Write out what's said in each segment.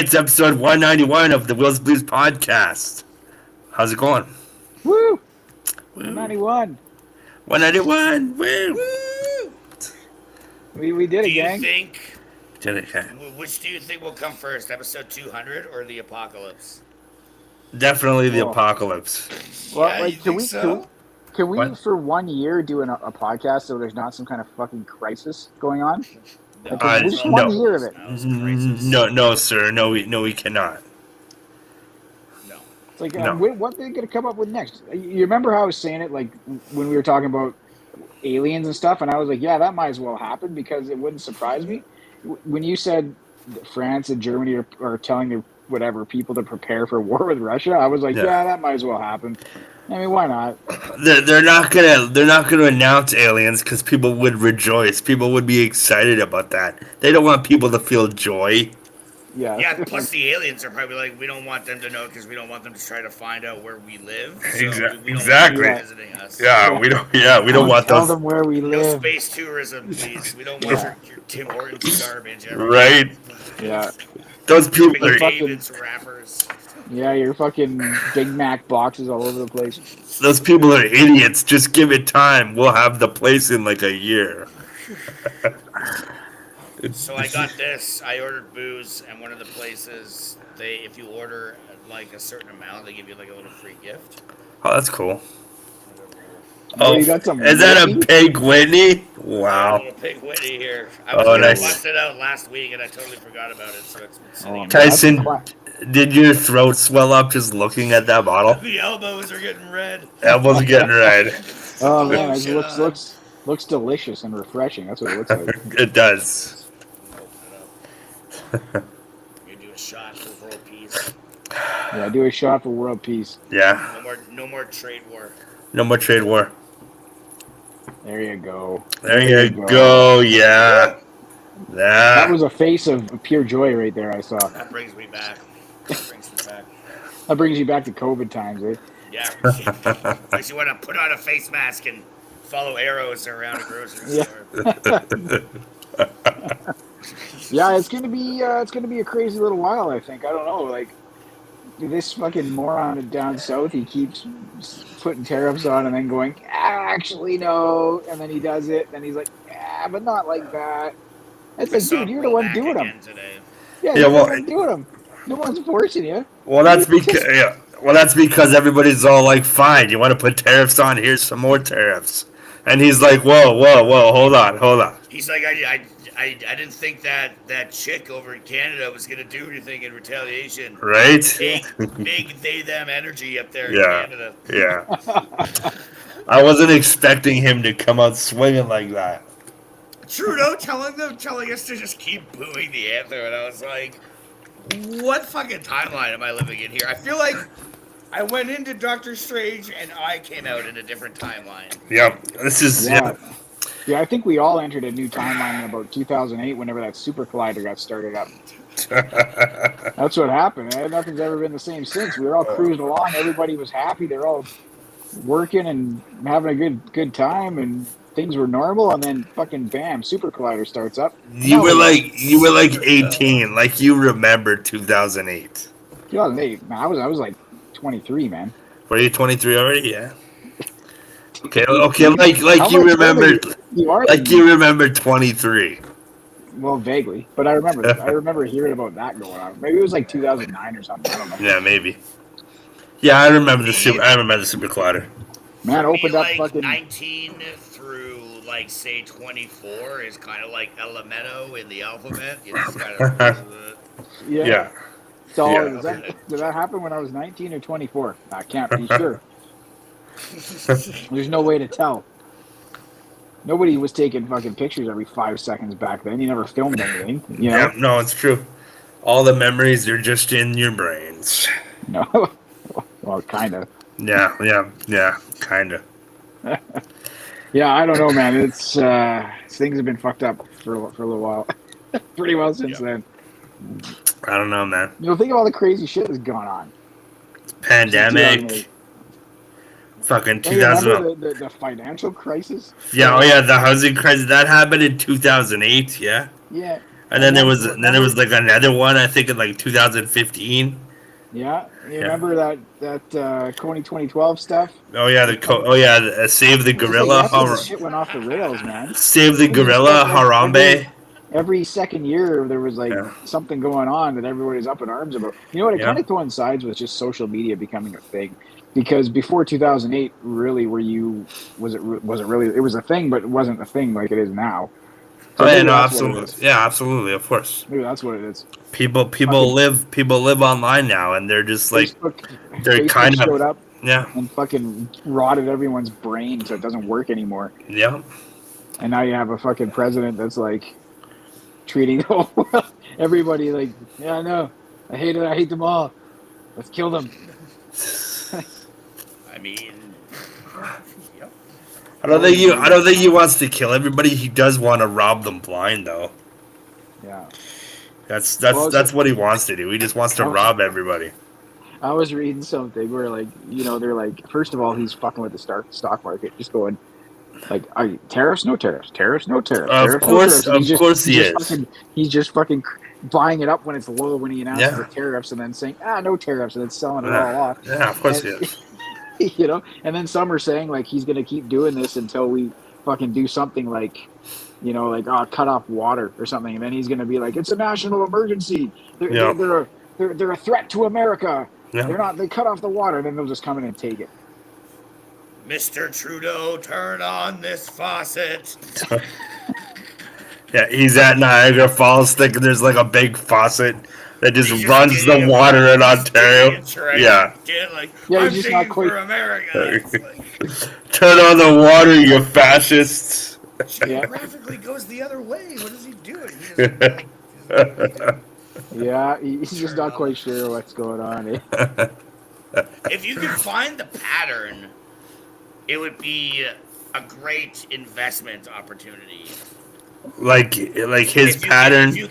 It's episode 191 of the Will's Blues podcast. How's it going? Woo! Woo. 191. 191. Woo. Woo! We did Do it, you gang. think, Did it, okay. which do you think will come first, episode 200 or the apocalypse? Definitely the Oh. apocalypse. Well, Yeah, like, you can think we so? can we What? for 1 year do a podcast so there's not some kind of fucking crisis going on? No, Like, just one no. year of it. No, it's a crisis. No, sir. No, we cannot. No. It's like, No. what are they gonna come up with next? You remember how I was saying it, like when we were talking about aliens and stuff, and I was like, yeah, that might as well happen because it wouldn't surprise me. When you said that France and Germany are telling the whatever people to prepare for war with Russia, I was like, Yeah. yeah, that might as well happen. I mean, why not? They're not gonna announce aliens because people would rejoice. People would be excited about that. They don't want people to feel joy. Yeah. Yeah, plus the aliens are probably like, we don't want them to know because we don't want them to try to find out where we live. So Exactly. we don't want them visiting us. Yeah, we don't. Yeah, we don't want tell those. them where we No live. space tourism, please. We don't want your Tim Hortons garbage. Right? Yeah. Those people are. fucking- David's rappers. Yeah, your fucking Big Mac boxes all over the place. Those people are idiots. Just give it time. We'll have the place in like a year. So I got this. I ordered booze, and one of the places if you order like a certain amount, they give you like a little free gift. Oh, that's cool. Oh, you got some is that a whiskey? Pig Whitney? A Wow. little Pig Whitney here. I was Oh, gonna nice. bust it out last week, and I totally forgot about it. So it's been sitting. Oh, in Tyson- that's quite- Did your throat swell up just looking at that bottle? The elbows are getting red. Elbows are getting red. Oh man, it shit, looks delicious and refreshing. That's what it looks like. It does. Open it up. You do a shot for world peace. Yeah, do a shot for world peace. Yeah. No more trade war. No more trade war. There you go. There you go. Yeah. That was a face of pure joy right there. I saw. That brings me back. That brings you back to COVID times, eh? Yeah. Makes you want to put on a face mask and follow arrows around a grocery Yeah. store. Yeah, it's gonna be a crazy little while. I think. I don't know. Like this fucking moron down south, he keeps putting tariffs on and then going, actually no, and then he does it, and he's like, yeah, but not like that. It's like, dude, you're the one doing them. Today. Yeah, Yeah, you're well, the one doing them. No one's forcing you. Well, that's because everybody's all like, fine. You want to put tariffs on? Here's some more tariffs. And he's like, whoa, hold on. He's like, I didn't think that chick over in Canada was gonna do anything in retaliation. Right? Big they them energy up there Yeah. in Canada. Yeah. I wasn't expecting him to come out swinging like that. Trudeau telling us to just keep booing the anthem, and I was like, what fucking timeline am I living in here? I feel like I went into Doctor Strange and I came out in a different timeline. Yep. This is. Yeah. Yeah, I think we all entered a new timeline in about 2008 whenever that super collider got started up. That's what happened. Nothing's ever been the same since. We were all cruising along. Everybody was happy. They're all working and having a good time, and things were normal. And then fucking bam, super collider starts up. You were like 18, like you remember 2008. 2008. Man, I was like 23, man. Were you 23 already? Yeah. Okay, like How you much remember, older you are like than you me. remember 23. Well, vaguely, but I remember hearing about that going on. Maybe it was like 2009 or something. I don't know. Yeah, maybe. Yeah, I remember the super collider. Man, opened up like fucking. 19 through like say 24 is kind of like Elemento in the alphabet. You just kind of Yeah. So Yeah. did that happen when I was 19 or 24? I can't be sure. There's no way to tell. Nobody was taking fucking pictures every 5 seconds back then. You never filmed anything, you know? Yeah, no, it's true. All the memories are just in your brains. No. Well, kind of. Yeah, kind of. Yeah, I don't know, man. It's things have been fucked up for a little while. Pretty well since then. I don't know, man. You know, think of all the crazy shit that's gone on. Pandemic. 2008. Fucking Hey, you 2000. remember the financial crisis? Yeah, oh yeah, the housing crisis that happened in 2008. Yeah, Yeah. And then there was like another one I think in like 2015. Yeah, you Yeah. remember that 2012 stuff? Save the It's just like, gorilla. that's when the shit went off the rails, man. Save the It was just gorilla like Harambe. every second year there was like Yeah. something going on that everybody's up in arms about. You know what? It Yeah. kind of coincides with just social media becoming a thing. Because before 2008, really, was it really? It was a thing, but it wasn't a thing like it is now. So Oh yeah, maybe no, that's what it is. absolutely. Yeah, absolutely, of course. Maybe that's what it is. People live online now, and they're just like they're Facebook kind showed of up yeah, and fucking rotted everyone's brain so it doesn't work anymore. yeah. And now you have a fucking president that's like treating the whole world, everybody like, yeah, I know, I hate them all. Let's kill them. I mean, yep. I don't think he wants to kill everybody. He does want to rob them blind, though. Yeah. That's Well, what he wants to do. He just wants to rob everybody. I was reading something where, like, you know, they're like, first of all, he's fucking with the stock market, just going, like, are you, tariffs, no tariffs, tariffs, no tariffs. Of tariffs, course, no tariffs. of course he is. He's just fucking buying it up when it's low when he announces Yeah. the tariffs and then saying, no tariffs, and then selling it all off. Yeah, of course he And- is. You know, and then some are saying, like, he's going to keep doing this until we fucking do something like, you know, like, cut off water or something. And then he's going to be like, it's a national emergency. Yeah. They're a threat to America. Yeah. They're not. They cut off the water, and then they'll just come in and take it. Mr. Trudeau, turn on this faucet. Yeah, he's at Niagara Falls thinking there's like a big faucet that just He's runs just the getting water in He's Ontario. getting it right. Yeah. Like, Yeah, I'm he's just singing not quite- for America. It's like, Turn on the water, you fascists. geographically goes the other way. What is he doing? He doesn't- Yeah, he's just not quite sure what's going on. If you could find the pattern, it would be a great investment opportunity. like his If you- pattern. if you-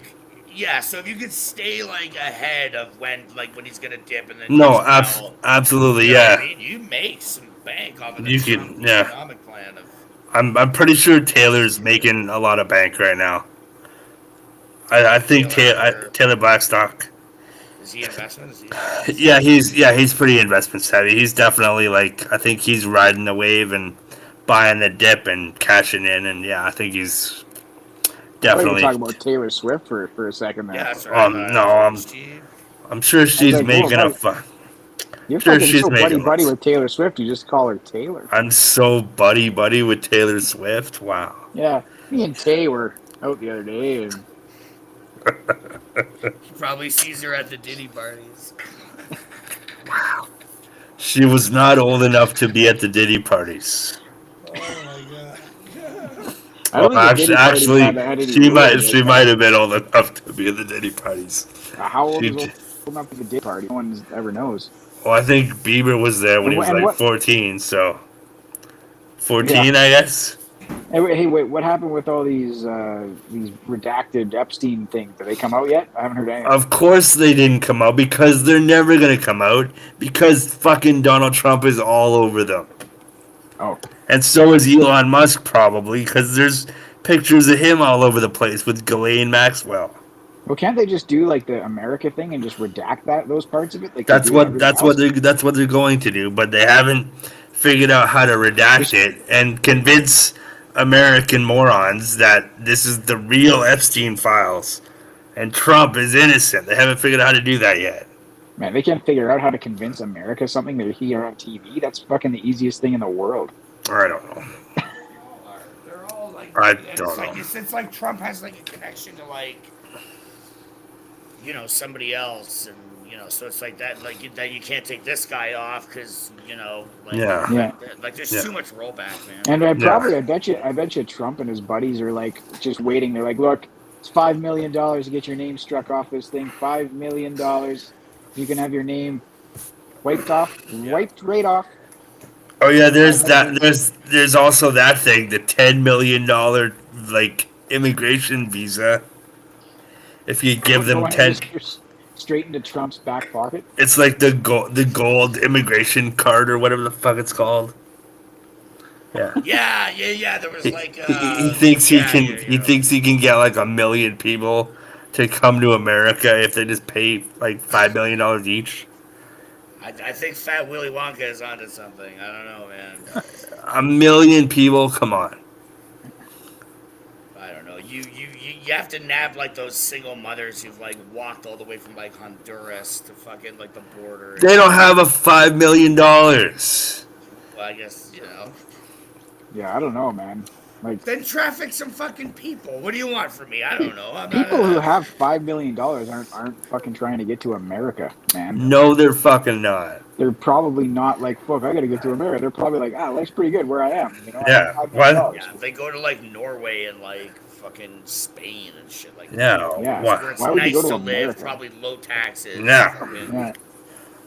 yeah, so if you could stay like ahead of when he's gonna dip and then No, just sell, absolutely, you know what yeah. I mean, you make some bank off of You the can- Trump yeah. economic plan of. I'm pretty sure Taylor's making a lot of bank right now. I think Taylor Blackstock. Is he investment? Is he, Yeah, he's pretty investment savvy. He's definitely like I think he's riding the wave and buying the dip and cashing in, and yeah, I think he's I thought you were definitely. talking about Taylor Swift for a second there. yeah, that's right. No, I'm sure she's like, making whoa, a fun. You're Sure, fucking she's so making buddy lots. with Taylor Swift. You just call her Taylor. I'm so buddy with Taylor Swift. Wow. Yeah, me and Tay were out the other day, and He probably sees her at the Diddy parties. She was not old enough to be at the Diddy parties. Oh my god. I don't think the Diddy parties Actually, had any she rules. might have been old enough to be at the Diddy parties. How old she is j- old enough for the Diddy party? No one ever knows. Well, I think Bieber was there when he was And like what- 14, so 14, I guess. Hey, wait, what happened with all these redacted Epstein things? Did they come out yet? I haven't heard anything. Of course they didn't come out because they're never gonna come out because fucking Donald Trump is all over them. Oh, And so is Elon Musk probably because there's pictures of him all over the place with Ghislaine Maxwell. well, can't they just do like the America thing and just redact those parts of it? Like they That's do what everything else? they're going to do, but they haven't figured out how to redact it and convince American morons that this is the real Epstein files and Trump is innocent. They haven't figured out how to do that yet. Man, they can't figure out how to convince America something they're here on TV. That's fucking the easiest thing in the world. I don't know. They're all like. I it's don't like, know. It's like Trump has like a connection to like, somebody else, and so it's like that. Like that, you can't take this guy off because like, Yeah. Yeah. like there's Yeah. too much rollback, man. And Yeah. I bet you Trump and his buddies are like just waiting. They're like, look, it's $5 million to get your name struck off this thing. $5 million. You can have your name wiped right off. Oh yeah, there's that. There's also that thing, the $10 million like immigration visa. If you give them Going 10, just straight into Trump's back pocket. it's like the gold immigration card or whatever the fuck it's called. Yeah. Yeah. There was like. He thinks he yeah, can. yeah, He thinks he can get like 1 million people to come to America if they just pay like $5 million each? I think Fat Willy Wonka is onto something. I don't know, man. A million people? Come on. I don't know. You have to nab like those single mothers who've like walked all the way from like Honduras to fucking like the border. They don't have a $5 million. Well, I guess Yeah, I don't know, man. Like Then traffic some fucking people. What do you want from me? I don't know. I'm people not, who have $5 million aren't fucking trying to get to America, man. No, they're fucking not. They're probably not like, fuck, I gotta get to America. They're probably like, life's pretty good where I am. You know, Yeah, I have $5 why- million. Yeah, they go to like Norway and like fucking Spain and shit like Yeah, that. Yeah. what? Where it's Why would you nice go to to live, America? probably low taxes. Yeah. fucking, Yeah.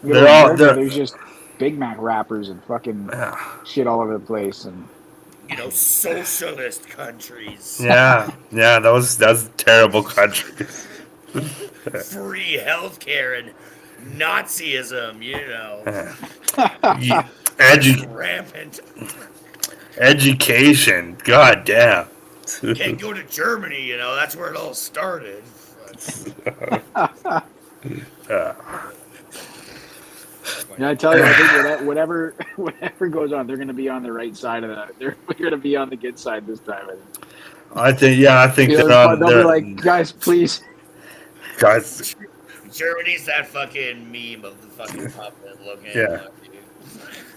They're all- they're- There's just Big Mac wrappers and fucking Yeah, shit all over the place, and socialist countries. yeah, that's a terrible country. Free healthcare and Nazism, Yeah. rampant. Education, god damn. Can't go to Germany, that's where it all started. And I tell you, I think whatever goes on, they're going to be on the right side of that. They're going to be on the good side this time. I think they're on. They'll be like, guys, please. Guys, Germany's that fucking meme of the fucking puppet looking. Yeah.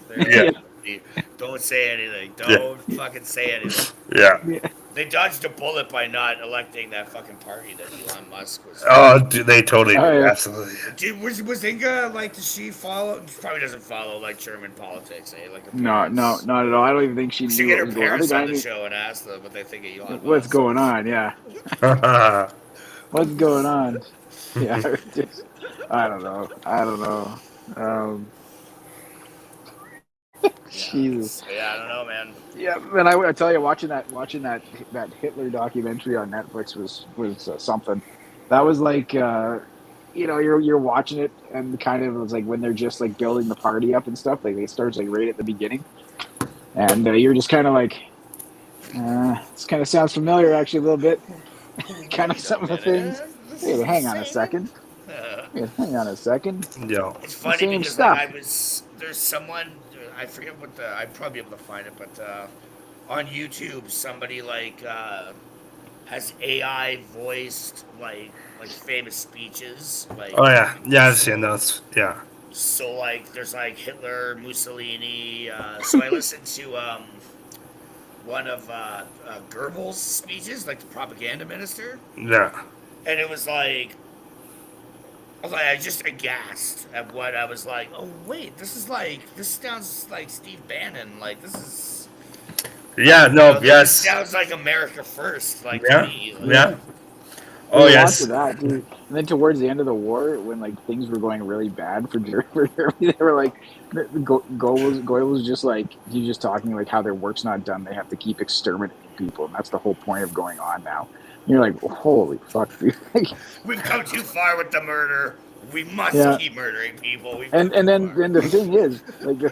They're Don't say anything. Don't fucking say anything. yeah. They dodged a bullet by not electing that fucking party that Elon Musk was. Oh, dude, they totally, Oh, yeah. absolutely. Dude, was Inga like? Does she follow? She probably doesn't follow like German politics, eh? Like her No, parents. not at all. I don't even think she We should knew get what her was going on. I parents think I on the knew show and ask them what they think of Elon Musk. what's going on. Yeah, what's going on? Yeah, I don't know. Jesus. Yeah, I don't know, man. Yeah, and I tell you, watching that Hitler documentary on Netflix was something. That was like, you're watching it, and kind of it was like when they're just like building the party up and stuff. Like it starts like right at the beginning, and you're just kind of like, this kind of sounds familiar actually a little bit. Kind of some of the things. Hey, hang on a second. It's funny Same because stuff. like, there's someone, I forget I'd probably be able to find it, but on YouTube somebody like has AI voiced like famous speeches. Like, Oh yeah, I've seen those. Yeah. So like there's like Hitler, Mussolini. So I listened to one of Goebbels' speeches, like the propaganda minister, Yeah. and it was like. I was like, I just aghast at what I was like. Oh wait, this sounds like Steve Bannon. Like this is. Yeah. No. This Yes. sounds like America First. Like Yeah. to me. Like, Yeah. Oh Lots yes. of that, dude. And then towards the end of the war, when like things were going really bad for Germany, they were like, Goebbels was just like, he's just talking like how their work's not done. They have to keep exterminating people, and that's the whole point of going on now. And you're like, holy fuck, dude. We've come too far with the murder. We must Yeah. keep murdering people. And then the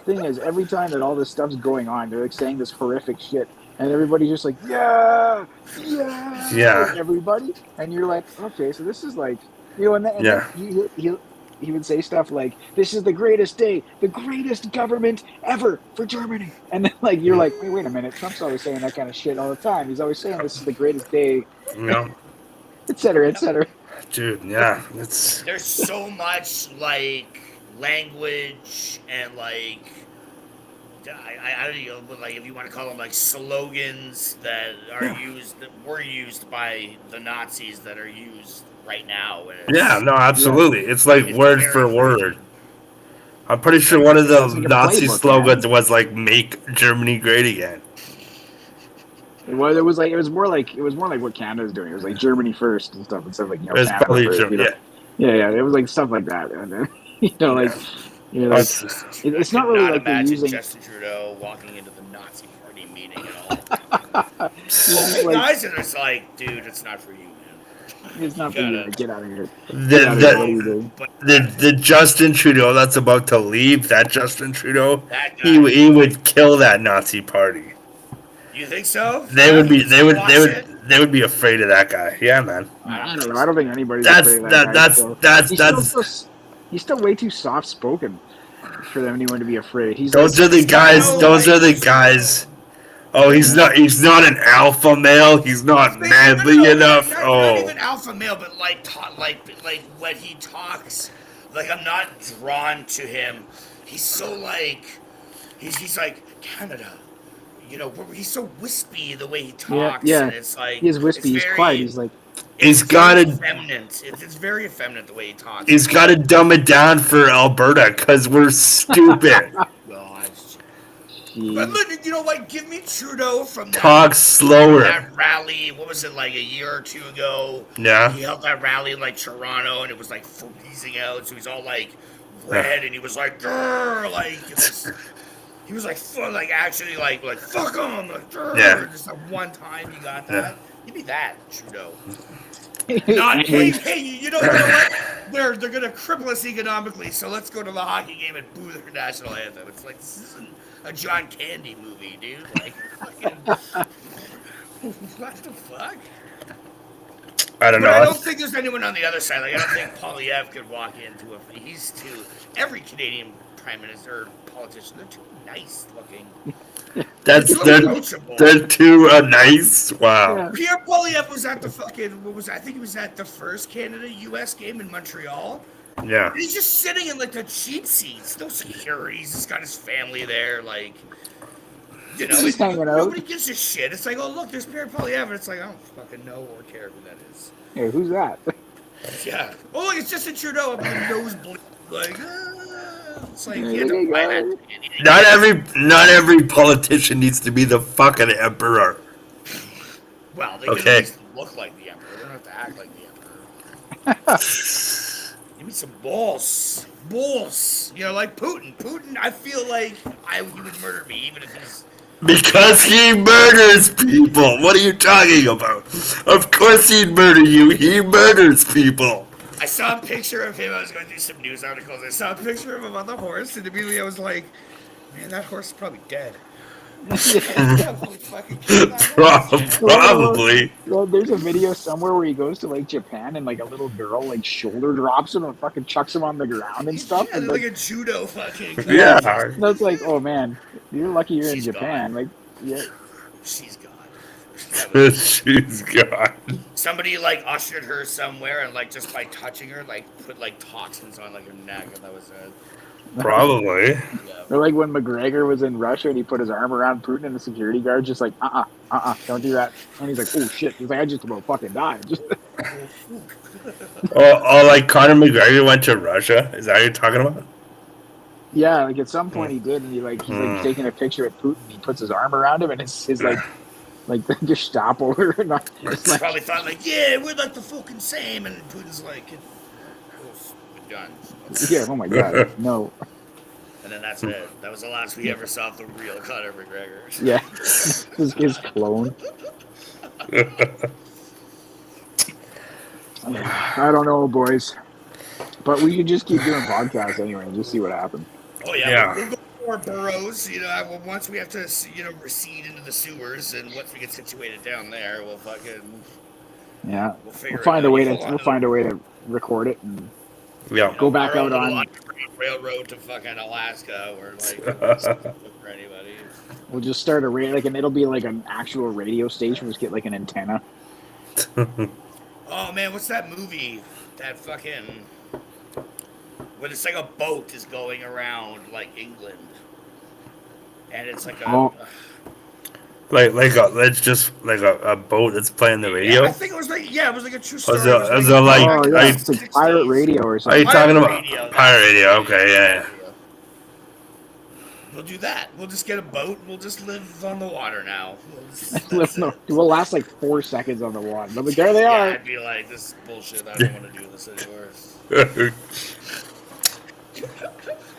thing is, every time that all this stuff's going on, they're like saying this horrific shit, and everybody's just like, yeah, like, everybody, and you're like, okay, so this is like, and then he would say stuff like, this is the greatest day, the greatest government ever for Germany, and then like you're like, wait a minute, Trump's always saying that kind of shit all the time. He's always saying this is the greatest day, No. et cetera, et cetera. Dude. Yeah. It's. There's so much like language and like. I don't know, but like if you want to call them like slogans that were used by the Nazis that are used right now. And Yeah. No. Absolutely. It's like it's word very for word. frustrating. I'm pretty sure one of the It's like a Nazi playbook, slogans was like "Make Germany Great Again." It was more like what Canada's doing. It was like Germany first and stuff instead of like It's Canada probably first, Germany. Yeah, it was like stuff like that, and then it's not really Not like they're imagine using. Justin Trudeau walking into the Nazi party meeting at all. It's Hey like, guys, and it's like, dude, it's not for you, man. it's not for you. Like, get out of here. The, Get out of here. What are the, you doing? But the Justin Trudeau that's about to leave, that Justin Trudeau, that guy, he would kill that Nazi party. you think so? They would They would be afraid of that guy. Yeah, man. I don't know. I don't think anybody's That's afraid of that guy. He's still way too soft spoken for anyone to be afraid. Those are the guys. Those are the guys. Oh, he's not an alpha male. He's not manly enough. Not even alpha male, but like when he talks, like I'm not drawn to him. He's so like, he's like Canada. You know, he's so wispy the way he talks. Yeah. And it's like he's wispy. He's quiet. He's like. He's got to. It's very effeminate the way he talks. He's got to dumb it down for Alberta because we're stupid. But look, you know what? Give me Trudeau from slower. That rally. What was it, like a year or two ago? Yeah. He held that rally in like Toronto, and it was like freezing out. So he's all like red, and he was like, "Grr," like he was like, actually like fuck him, like, grr. Yeah. Just like one time you got that. Yeah. Give me that, Trudeau. Not hey, you know what? They're gonna cripple us economically, so let's go to the hockey game and boo their national anthem. It's like this isn't a John Candy movie, dude. Like, fucking, what the fuck? I don't know. I don't think there's anyone on the other side. Like, I don't think Poilievre could walk into a. He's too. Every Canadian prime minister or politician, they're too nice looking. They're too nice. Wow. Yeah. Pierre Poilievre was at the fucking. I think he was at the first Canada-U.S. game in Montreal. Yeah. And he's just sitting in like the cheap seats, no security. He's just got his family there, like. You know, he's hanging out. Nobody gives a shit. It's like, oh look, there's Pierre Poilievre. It's like I don't fucking know or care who that is. Hey, who's that? Yeah. Oh look, it's just a Trudeau up in the nosebleed. Like, it's like you have to buy that. Not every politician needs to be the fucking emperor. Well, they can at least look like the emperor. They don't have to act like the emperor. Give me some balls. Balls. You know, like Putin. Putin, I feel like he would murder me, even if he's. Because he murders people. What are you talking about? Of course he'd murder you. He murders people. I saw a picture of him. I was going through some news articles. I saw a picture of him on the horse, and immediately I was like, man, that horse is probably dead. Probably. Well, there's a video somewhere where he goes to like Japan and like a little girl like shoulder drops him and fucking chucks him on the ground and stuff. Yeah, and like a judo fucking. Yeah. That's like, oh man, you're lucky you're in Japan. Like, yeah. She's gone. She's gone. Somebody like ushered her somewhere and like just by touching her like put like toxins on like her neck, and that was it. Probably. Yeah. Or like when McGregor was in Russia and he put his arm around Putin and the security guard just like, don't do that. And he's like, oh shit. He's like, I just about fucking died. Like Conor McGregor went to Russia? Is that what you're talking about? Yeah, like at some point he did, and he's like taking a picture with Putin. He puts his arm around him, and it's his like the Gestapo or not. Like, probably thought like, yeah, we're like the fucking same, and Putin's like, done. Yeah, oh my god, no. And then that's it. That was the last we ever saw of the real Conor McGregor. Yeah, his clone. I don't know, boys, but we can just keep doing podcasts anyway and just see what happens. Oh yeah. We'll go more boroughs. You know, once we have to, recede into the sewers, and once we get situated down there, we'll fucking. Yeah, we'll find a way to record it and. Yeah. Go back out on railroad to fucking Alaska, or like for anybody. We'll just start a radio, and it'll be like an actual radio station. We'll just get like an antenna. Oh man, what's that movie? That fucking when it's like a boat is going around like England, and it's like a. Like a boat that's playing the radio. Yeah, I think it was like a true story. It's like pirate radio or something. Are you talking about pirate radio? Okay, yeah. We'll do that. We'll just get a boat and we'll just live on the water now. We'll last like 4 seconds on the water. But there they are. I'd be like, this is bullshit. I don't want to do this anymore.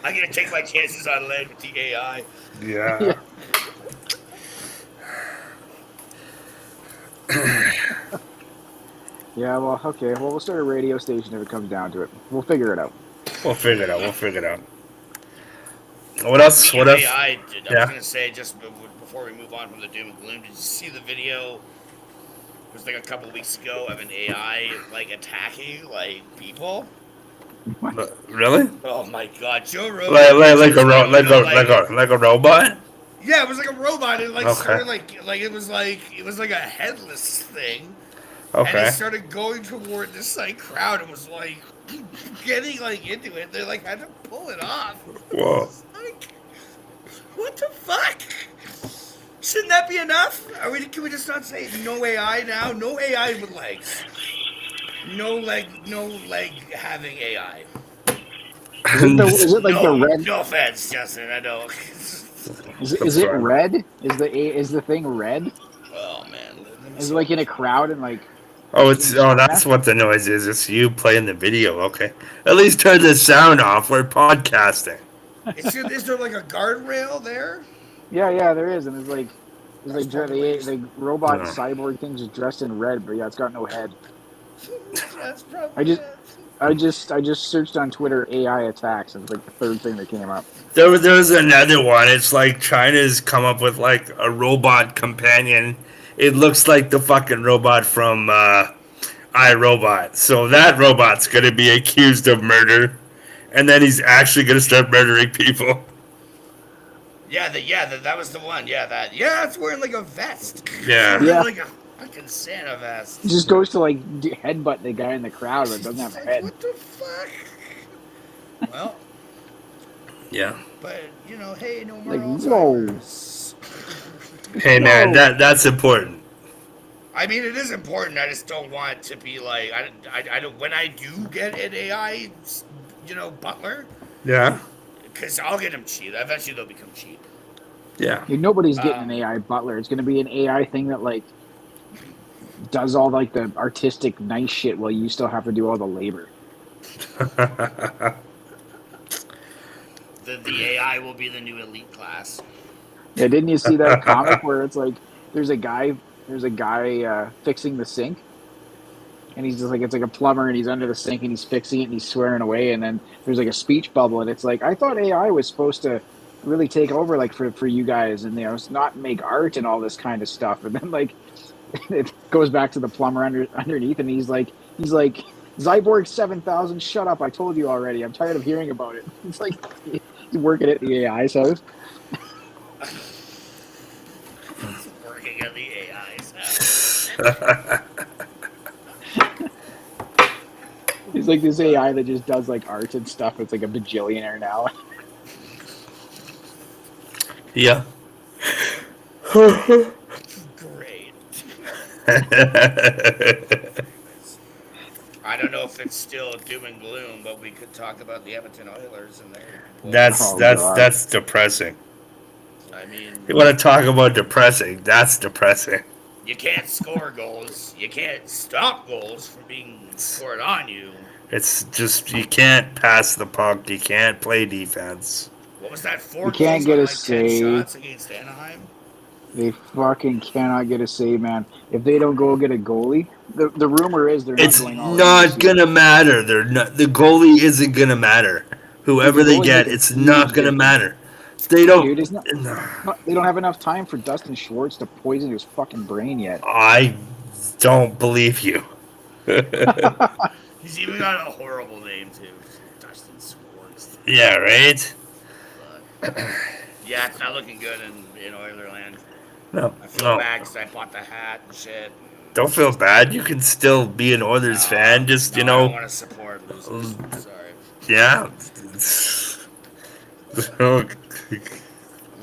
I'm gonna take my chances on land with the AI. Yeah. Yeah, well, okay. Well, we'll start a radio station if it comes down to it. We'll figure it out. We'll figure it out. What else? I was going to say, just before we move on from the doom and gloom, did you see the video? was like a couple weeks ago of an AI like attacking like people. Really? Oh my god, Joe Rogan. Like a robot? Yeah, it was like a robot. It like Okay. started like it was like a headless thing. And Okay. it started going toward this like crowd and was like getting like into it. They like had to pull it off. Whoa. Like, what the fuck? Shouldn't that be enough? Can we just not say no AI now? No AI with legs. No leg having AI. Is it like no, the red? no offense, Justin. I know. Is it red? Is the thing red? Oh man. Is it like in a crowd and like? That's what the noise is. It's you playing the video. Okay. At least turn the sound off. We're podcasting. Is there like a guardrail there? Yeah, there is, and the robot No. cyborg thing is dressed in red, but yeah, it's got no head. That's probably I just searched on Twitter AI attacks, and it's like the third thing that came up. There was another one. It's like China's come up with like a robot companion. It looks like the fucking robot from iRobot. So that robot's gonna be accused of murder, and then he's actually gonna start murdering people. That was the one. Yeah, it's wearing like a vest. Yeah. Yeah. Like a fucking Santa vest. It just goes to like headbutt the guy in the crowd, but it doesn't have a Like, head. what the fuck? Well, Yeah. but hey, no more Like, Alzheimer's. Hey man, that's important. I mean, it is important. I just don't want to be like I don't. When I do get an AI, butler, Yeah. because I'll get them cheap. Eventually, they'll become cheap. Yeah. Like, nobody's getting an AI butler. It's going to be an AI thing that like does all like the artistic nice shit while you still have to do all the labor. The AI will be the new elite class. Yeah, didn't you see that comic where it's like there's a guy fixing the sink, and he's just like it's like a plumber and he's under the sink and he's fixing it and he's swearing away, and then there's like a speech bubble and it's like I thought AI was supposed to really take over like for you guys and not make art and all this kind of stuff, and then like it goes back to the plumber underneath and he's like Zyborg 7000, shut up! I told you already. I'm tired of hearing about it. It's like he's working at the AI's house. Working at the AI's house. He's like this AI that just does like art and stuff. It's like a bajillionaire now. Yeah. Great. I don't know if it's still doom and gloom, but we could talk about the Edmonton Oilers and their. That's depressing. I mean, You want to talk about depressing? That's depressing. you can't score goals. You can't stop goals from being scored on you. It's just you can't pass the puck. You can't play defense. What was that? 4 You can't goals get on, a like 10 save. shots against Anaheim. They fucking cannot get a save, man. If they don't go get a goalie, the rumor is they're not It's going all in not this gonna matter. They're not. The goalie isn't gonna matter. Whoever they goalie get, makes it's a huge not gonna difference. matter. They don't. Dude, it's not, they don't have enough time for Dustin Schwartz to poison his fucking brain yet. I don't believe you. He's even got a horrible name too, Dustin Schwartz. Yeah, right. But, yeah, it's not looking good in Oilerland. No, I feel no. bad 'cause I bought the hat and shit. Don't feel bad. You can still be an Oilers fan. Just I don't want to support losers. Sorry. yeah.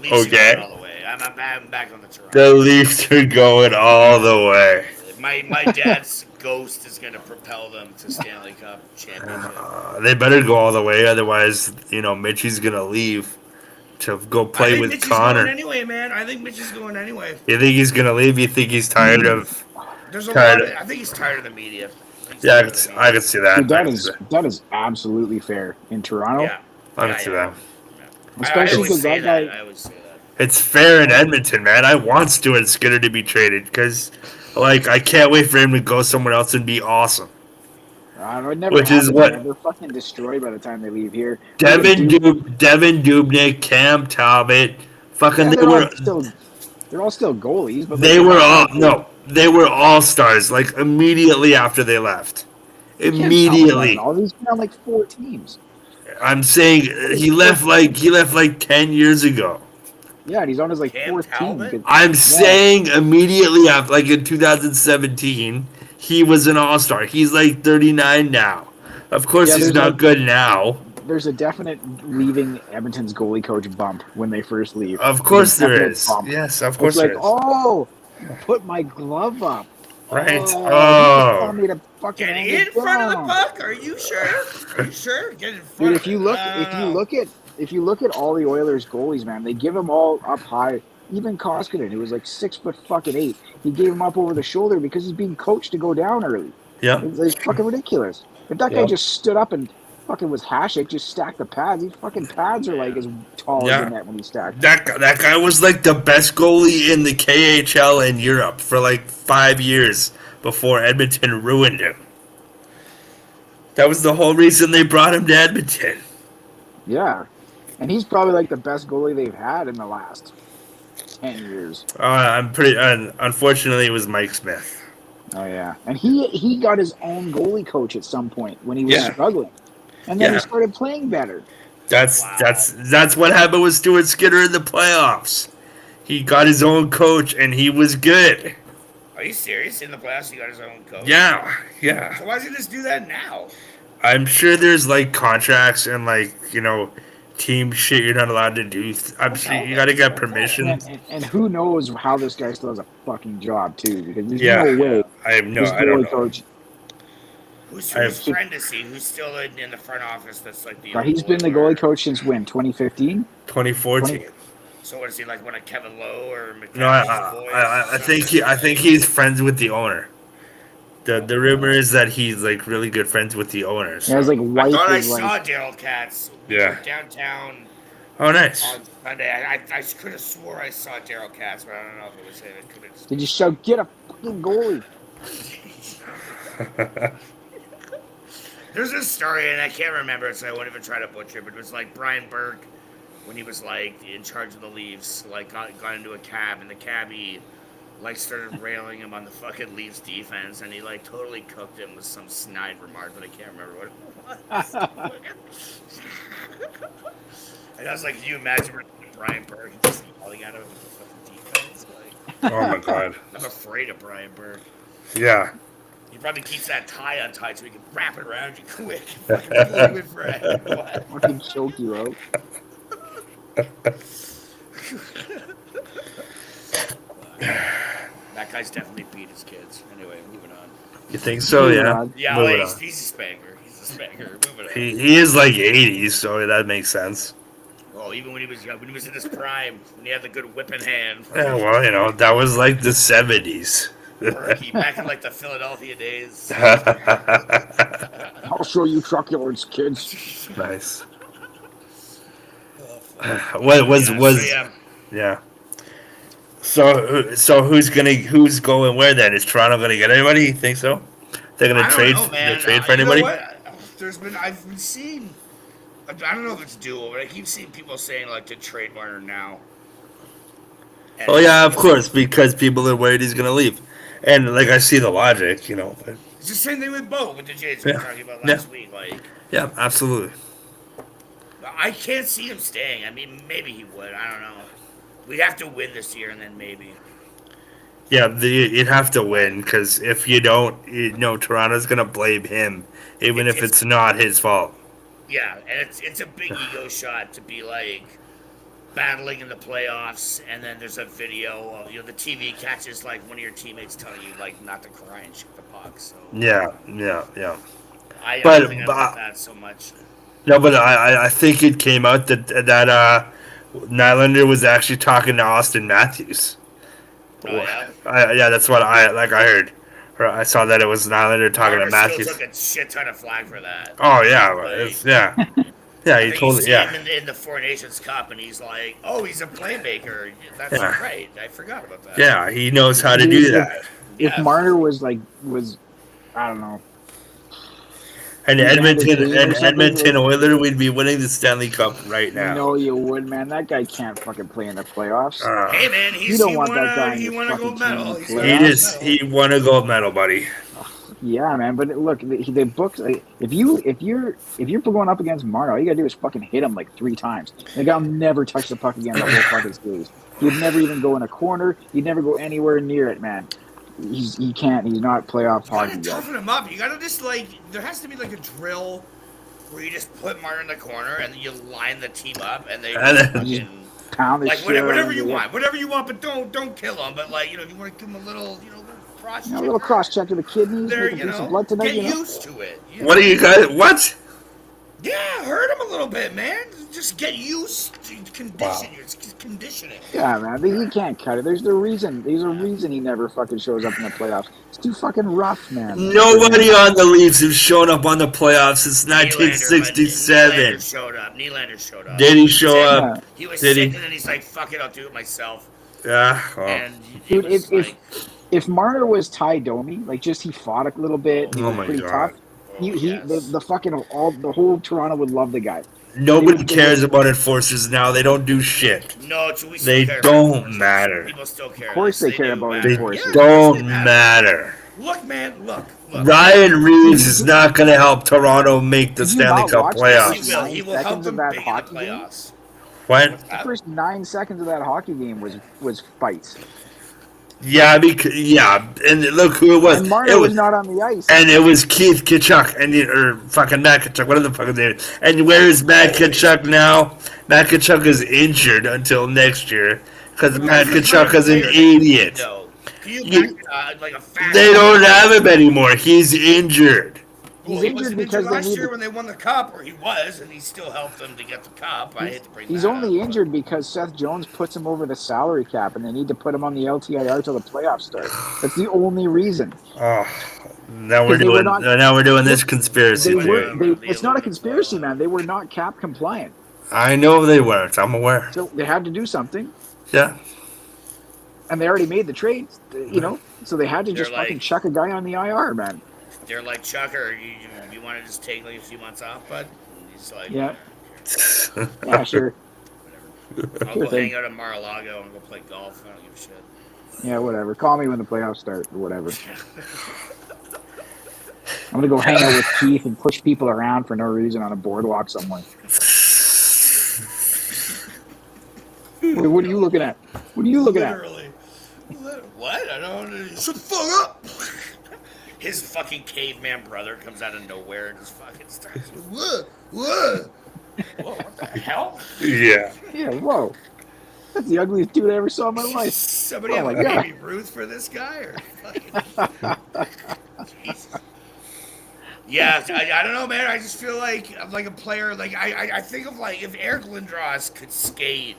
Leafs Okay. are going all the way. I'm back on the Toronto. The Leafs are going all the way. My dad's ghost is going to propel them to Stanley Cup championship. They better go all the way, otherwise, Mitchie's gonna leave to go play with Mitch is Connor. going anyway, man. I think Mitch is going anyway. You think he's gonna leave? You think he's tired of? There's a Tired lot. of- I think he's tired of the media. Yeah, I can see that. Dude, that is absolutely fair in Toronto. Yeah. I can see that. Especially I always 'cause say that that. guy- I always say that. It's fair in Edmonton, man. I want Stuart Skinner to be traded because, I can't wait for him to go somewhere else and be awesome. It never Which is happens, what- man. They're fucking destroyed by the time they leave here. Devin Dubnyk, Cam Talbot, fucking Yeah, they they're were all still goalies, but they like, were all no. They were all stars like immediately after they left. You can't tell me that Immediately. at all. He's been on like 4 teams. I'm saying he left like 10 years ago. Yeah, and he's on his like Cam 4th team. Talbot? because- I'm Yeah. saying immediately after, like in 2017, he was an all-star. He's like 39 now. Of course, Yeah, he's there's not like- good now. There's a definite leaving Edmonton's goalie coach bump when they first leave. Of course There's a there definite is. bump. Yes, of It's course like, there is. oh, put my glove up. Right. Oh, Oh. you told me to fucking Get hang in it front of the down. puck. Are you sure? Are you sure? Get in front. Dude, of if you it. look, No, if no, you no. look at, if you look at all the Oilers goalies, man, they give them all up high. Even Koskinen, who was like 6'8", he gave him up over the shoulder because he's being coached to go down early. Yeah. It's fucking ridiculous. If that guy Yeah. just stood up and fucking was Hasek, just stacked the pads. These fucking pads are like as tall Yeah. as the net when he stacked. That guy was like the best goalie in the KHL in Europe for like 5 years before Edmonton ruined him. That was the whole reason they brought him to Edmonton. Yeah, and he's probably like the best goalie they've had in the last 10 years. I'm pretty. Unfortunately, it was Mike Smith. Oh yeah, and he got his own goalie coach at some point when he was Yeah. struggling, and then Yeah. he started playing better. That's Wow. that's what happened with Stuart Skinner in the playoffs. He got his own coach and he was good. Are you serious? In the playoffs, he got his own coach. Yeah, yeah. So why does he just do that now? I'm sure there's like contracts and like team shit you're not allowed to do. I'm sure you got to get permission. And who knows how this guy still has a fucking job too? Because there's Yeah. no way I have no. this I don't goalie know. coach. Who's I his have- friend is he? Who's still in the front office? That's like the. God, he's been the goalie coach since when? 2015. 2014. So what is he like? One of Kevin Lowe or McDonald's No, boys? I think he's friends with the owner. The rumor is that he's like really good friends with the owners. He has like I wife thought I is saw like Daryl Katz. Yeah. Downtown Oh, nice. on Sunday. I could have swore I saw Daryl Katz, but I don't know if it was him. It could have. Did you shout get a fucking goalie? There's this story, and I can't remember it, so I won't even try to butcher it, but it was like Brian Burke, when he was, like, in charge of the Leafs, like, got into a cab, and the cabbie, like, started railing him on the fucking Leafs defense, and he, like, totally cooked him with some snide remark, but I can't remember what it was. And I was like, can you imagine Brian Burke just yelling at him with the fucking defense? Like, Oh my god. I'm afraid of Brian Burke. Yeah. He probably keeps that tie untied so he can wrap it around you quick. Fucking pull you in for a headbutt. Fucking choke you out. That guy's definitely beat his kids. Anyway, moving on. You think so? Yeah. Yeah, Moving well, on. he's a spanker. He's a spanker. Moving on. He is like 80s, so that makes sense. Well, even when he was young, when he was in his prime, when he had the good whipping hand. Yeah, well, that was like the 70s. Berkey, back in like the Philadelphia days. I'll show you truculence, kids. Nice. What was Yeah, was so, yeah. yeah. So who's going where then? Is Toronto gonna get anybody? You think so? They're I gonna don't trade. know, man. They trade for You know anybody? what? I've been seeing. I don't know if it's doable, but I keep seeing people saying like to trade Marner now. And Oh yeah, of course, because people are worried he's gonna leave, and like I see the logic, but It's the same thing with Bo with the Jays we were Yeah. talking about Yeah. last week. Like, yeah, absolutely. I can't see him staying. I mean, maybe he would. I don't know. We'd have to win this year, and then maybe. Yeah, you'd have to win because if you don't, Toronto's gonna blame him, even if it's not his fault. Yeah, and it's a big ego shot to be like battling in the playoffs, and then there's a video of the TV catches like one of your teammates telling you like not to cry and shoot the puck. So Yeah. I But- don't think but- about that so much. No, but I think it came out that Nylander was actually talking to Austin Matthews. Oh, yeah? Yeah, that's what I heard. Or I saw that it was Nylander talking to Marner still Matthews. took a shit ton of flag for that. Oh yeah, Like, yeah, I he think totally you see yeah. him in the Four Nations Cup, and he's like, "Oh, he's a playmaker." That's Yeah. right. I forgot about that. Yeah, he knows how to do that. If Yeah. Marner was I don't know. And Evander Edmonton Kane or and something, Edmonton like- Oilers would be winning the Stanley Cup right now. No, you would, man. That guy can't fucking play in the playoffs. Hey man, You don't want that guy in he your won a fucking gold team in medal. the He's playoffs. he won a gold medal, buddy. Yeah, man. But look, the books. Like, if you're going up against Marner, all you gotta do is fucking hit him like 3 times. The guy will never touch the puck again the whole fucking series. He'd never even go in a corner. He'd never go anywhere near it, man. He can't. He's not playoff You gotta hockey yet. toughen him up. You gotta just like there has to be like a drill where you just put Martin in the corner and then you line the team up and they And then- fucking, Pound the like shit whatever, out of whatever you want, but don't kill him. But like if you want to give him a little cross, a little cross check to the kidneys. there, Make him do some blood tonight. get You know? used to it. What are you guys? What? Yeah, hurt him a little bit, man. Just get used to conditioning. Yeah, man. He can't cut it. There's a reason he never fucking shows up in the playoffs. It's too fucking rough, man. Nobody on the Leafs has shown up on the playoffs since Nylander 1967. showed up. Nylander showed up. Did he show Yeah. up? He was Did sick, he? and then he's like, "Fuck it, I'll do it myself." Yeah. Oh. And Dude, it was if Marner was Ty Domi, like just he fought a little bit, he Oh was my pretty God. tough. The fucking the whole Toronto would love the guy. Nobody cares about enforcers now. They don't do shit. no, we still They care don't about enforcers. matter. People still care. Of course they Yes, care do, about man. They enforcers. Yeah, don't they matter. Look, man, look. Ryan Reeves is not going to help Toronto make the Did you Stanley not Cup watch playoffs. this? He will help Seconds them of that big in the hockey game? playoffs. What? The first 9 seconds of that hockey game was fights, Yeah, and look who it was. and Marner It was was, not on the ice. and it was Keith Kachuk or fucking Matt Kachuk, whatever the fuck his name is. And where is Matt Kachuk now? Matt Kachuk is injured until next year because Matt Kachuk is an idiot. No. You, You- like a fat They don't have him anymore. He's injured. He's he injured wasn't because they last need year to- when they won the cup, or he was, and he still helped them to get the cup. I hate to bring He's that only up. injured because Seth Jones puts him over the salary cap, and they need to put him on the LTIR till the playoffs start. That's the only reason. Oh, now we're They were doing not- this conspiracy They theory. were. It's not a conspiracy, man. They were not cap compliant, I know they weren't. I'm aware. so they had to do something, Yeah. and they already made the trade. So they had to just They're like- fucking chuck a guy on the IR, man. They're like, Chucker, you want to just take like a few months off, bud? And he's like, Yeah, yeah, sure. I'll Sure go thing. hang out at Mar-a-Lago and go play golf. I don't give a shit. Yeah, whatever. Call me when the playoffs start, or whatever. I'm gonna go hang out with Keith and push people around for no reason on a boardwalk somewhere. Wait, what are you looking at? What are you looking at? Literally. What? I don't know. Shut the fuck up! His fucking caveman brother comes out of nowhere and just fucking starts. What? Whoa, what the hell? Yeah. Yeah, whoa. That's the ugliest dude I ever saw in my life. Somebody Oh have my a God. baby Ruth for this guy? Or fucking... Jesus. Yeah, I don't know, man. I just feel like I'm like a player. Like I think of like if Eric Lindros could skate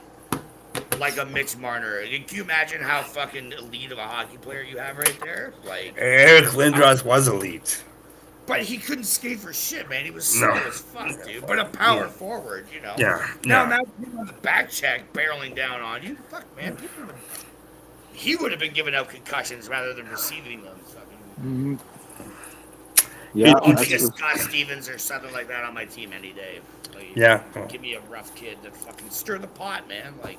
like a Mitch Marner. Can you imagine how fucking elite of a hockey player you have right there? Like, Eric Lindros was elite. but he couldn't skate for shit, man. He was slow No. as fuck, dude. But a power Yeah. forward, you know. Yeah. Now No. imagine him on the back check barreling down on you. Fuck, man. He would have been giving out concussions rather than receiving them. Fucking. Mhm. Yeah, I'll that's take a true. Scott Stevens or something like that on my team any day. Like, Yeah. Give me a rough kid to fucking stir the pot, man. Like.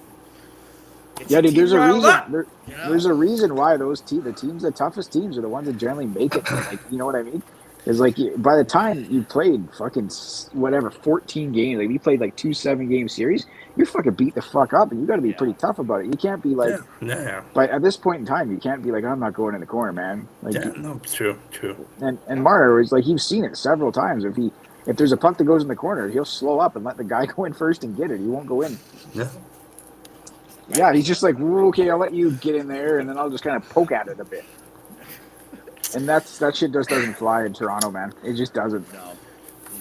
get Yeah, your dude. team There's a riled reason. up, you know? There's a reason why the toughest teams are the ones that generally make it. Like, you know what I mean? Is like by the time you played fucking 14 games, like we played like 2 7-game series, you're fucking beat the fuck up, and you got to be pretty tough about it. You can't be like, Yeah. but at this point in time, you can't be like, I'm not going in the corner, man. Like, Yeah. No, true. and Marner is like, you've seen it several times. If there's a puck that goes in the corner, he'll slow up and let the guy go in first and get it. He won't go in. Yeah. Yeah, he's just like, okay, I'll let you get in there, and then I'll just kind of poke at it a bit. And that shit just doesn't fly in Toronto, man. It just doesn't. No.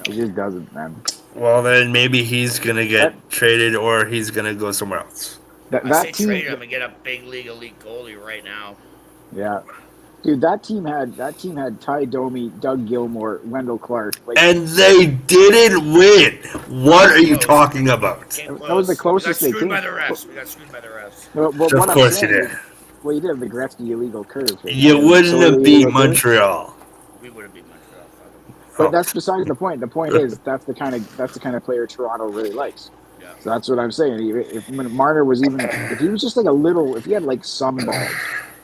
It just doesn't, man. Well, then maybe he's gonna get traded, or he's gonna go somewhere else. I That say team, trade him and get a big league elite goalie right now. yeah, dude, that team had Ty Domi, Doug Gilmore, Wendell Clark. Like, And they didn't win. What are you talking about? Came That was the close. closest we they got screwed by came. the refs. We got screwed by the refs. well, Of what I'm course you saying did. is- Well, you did have the Gretzky illegal curve. You wouldn't So have they beat illegal curve? Montreal. We would have beat Montreal. But that's besides the point. The point is that's the kind of player Toronto really likes. Yeah. So that's what I'm saying. If when Marner was if he was just like a little, if he had like some balls,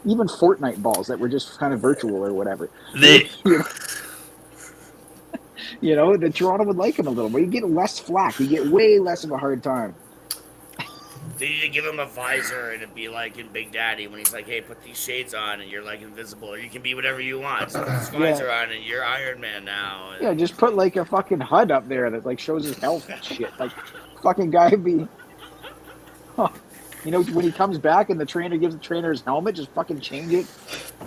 even Fortnite balls that were just kind of virtual or whatever, They, the Toronto would like him a little. But you get less flack. You get way less of a hard time. They need to give him a visor and it'd be like in Big Daddy when he's like, hey, put these shades on and you're like invisible or you can be whatever you want. So put this visor on and you're Iron Man now. And Yeah, just put like a fucking HUD up there that like shows his health and shit. Like, fucking guy would be. When he comes back and the trainer gives the trainer his helmet, just fucking change it.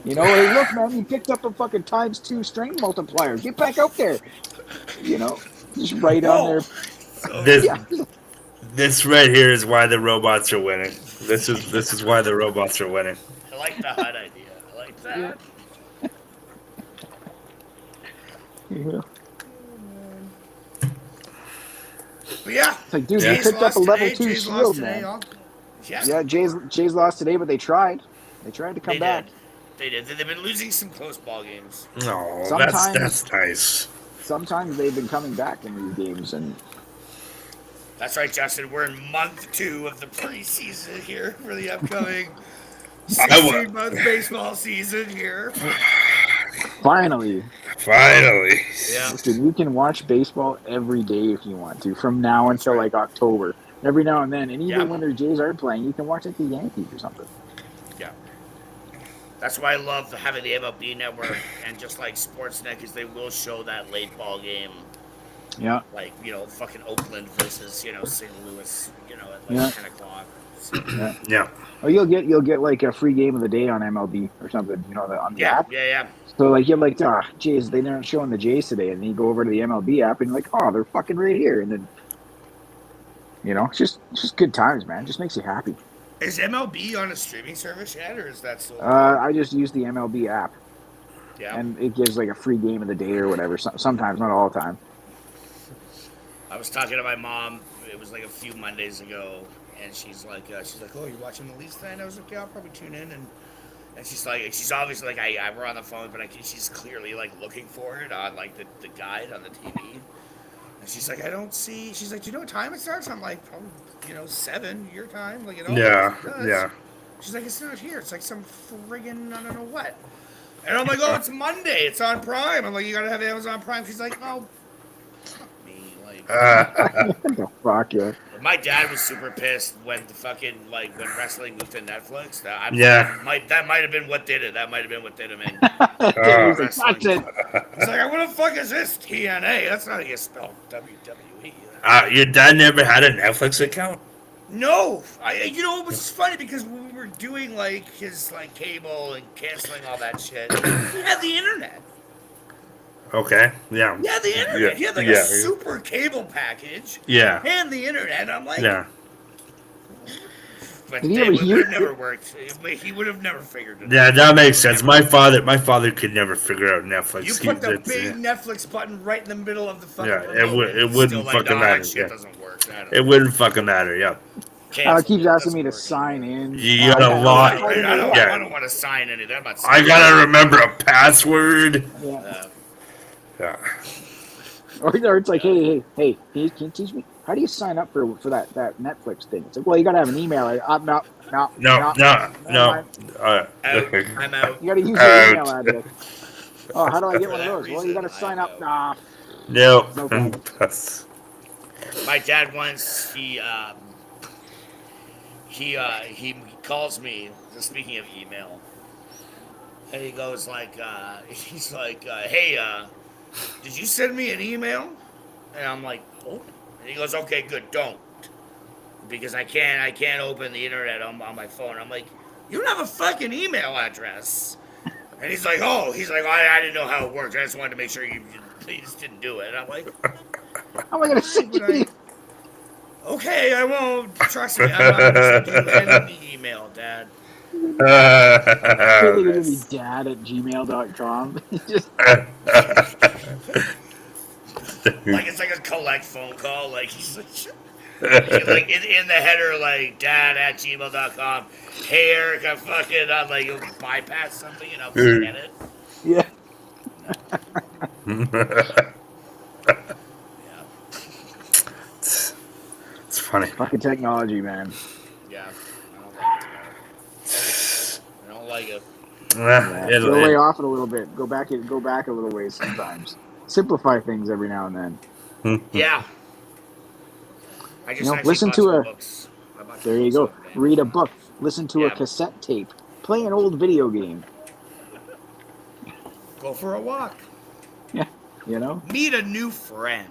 Hey, look, man, you picked up a fucking ×2 strength multiplier. Get back out there. Just right on there. this right here is why the robots are winning. This is why the robots are winning. I like the HUD idea. I like that. Yeah. But yeah. It's like, dude, Yeah. you picked up a level 2 Jays shield, lost man. today, Yeah, Jays lost today, but they tried. They tried to come back. They did. They've been losing some close ball games. No, Sometimes- that's nice. Sometimes they've been coming back in these games, and That's right, Justin. We're in month 2 of the preseason here for the upcoming I wa- 16-month baseball season here. finally, Finally. Yeah. listen, you can watch baseball every day if you want to, from now until like October. Every now and then, and even Yeah. when their Jays aren't playing, you can watch like the Yankees or something. Yeah. That's why I love having the MLB network and just like Sportsnet because they will show that late ball game, Yeah, like, fucking Oakland versus, St. Louis, at like Yeah. 10 o'clock. So, Yeah. or you'll get like a free game of the day on MLB or something. On the yeah, app. yeah. So like you're like, Jays, they aren't showing the Jays today, and then you go over to the MLB app and you're like, oh, they're fucking right here, and then it's just good times, man. It just makes you happy. Is MLB on a streaming service yet, or is that still? I just use the MLB app, Yeah. and it gives like a free game of the day or whatever. Sometimes, not all the time. I was talking to my mom. It was like a few Mondays ago, and she's like, "Oh, you're watching the Leafs tonight?" And I was like, "Yeah, I'll probably tune in." And she's obviously like, we're on the phone, but she's clearly like looking for it on like the guide on the TV. And she's like, I don't see. She's like, do you know what time it starts? I'm like, probably 7 your time. Like, Yeah. it does. Yeah. She's like, it's not here. It's like some friggin' I don't know what. And I'm like, oh, it's Monday. It's on Prime. I'm like, you gotta have Amazon Prime. She's like, oh, fuck me. Like, What the fuck, yeah. my dad was super pissed when the fucking when wrestling moved to Netflix. That might have been what did it. That might have been what did him in. He's like, touch it. He's like, what the fuck is this TNA? That's not how you spell WWE. Your dad never had a Netflix account? No, it was funny because when we were doing like his cable and canceling all that shit, he had the internet. Okay. Yeah. Yeah, the internet. Yeah, He had like yeah. a super cable package. Yeah. And the internet. I'm like, Yeah. But Did he it ever would hear- have never worked. He would have never figured it out. Yeah, that makes sense. My father could never figure out Netflix. You He- put the that's- big yeah. Netflix button right in the middle of the fucking Yeah, it remote, would- and it it's wouldn't still like, fucking "No, matter, That shit yeah. doesn't work. I don't It wouldn't fucking matter. Yeah. Cancel keeps it, asking me to doesn't work. sign in. You gotta log. I don't, Yeah. I don't want to sign anything. I'm not I signing gotta remember a password. Yeah. Uh, Yeah. Or it's like, hey, can you teach me? How do you sign up for that Netflix thing? It's like, well, you gotta have an email. No. No. mind. out. I'm out. You gotta use your email address. Oh, how do I get one of those? Well, you gotta reason, sign I up. know. Nah. No. No problem. My dad once he calls me. Speaking of email, and he goes he's like, hey, did you send me an email? And I'm like, oh. And he goes, okay, good, don't, because I can't open the internet on my phone. I'm like, you don't have a fucking email address. And he's like, I didn't know how it worked. I just wanted to make sure you just didn't do it. And I'm like, How am I gonna send would I- you? okay, I won't. Trust me, I'm not going to send you any email, Dad. I feel like it's gonna be dad@gmail.com. Just Like it's like a collect phone call. Like he's like in the header, like dad@gmail.com. Hey Eric, I'm fucking. I'm like, you'll bypass something and I'll scan it. yeah. Yeah. It's funny. Fucking technology, man. Yeah. I don't like it at all. I don't like it. Yeah. Go lay off it a little bit. Go back a little ways sometimes. Simplify things every now and then. Yeah. I just actually listen bought to some a. books. I bought some There you books go. on Amazon. Read a book. Listen to a Yeah. cassette tape. Play an old video game. Go for a walk. Yeah. You know. Meet a new friend.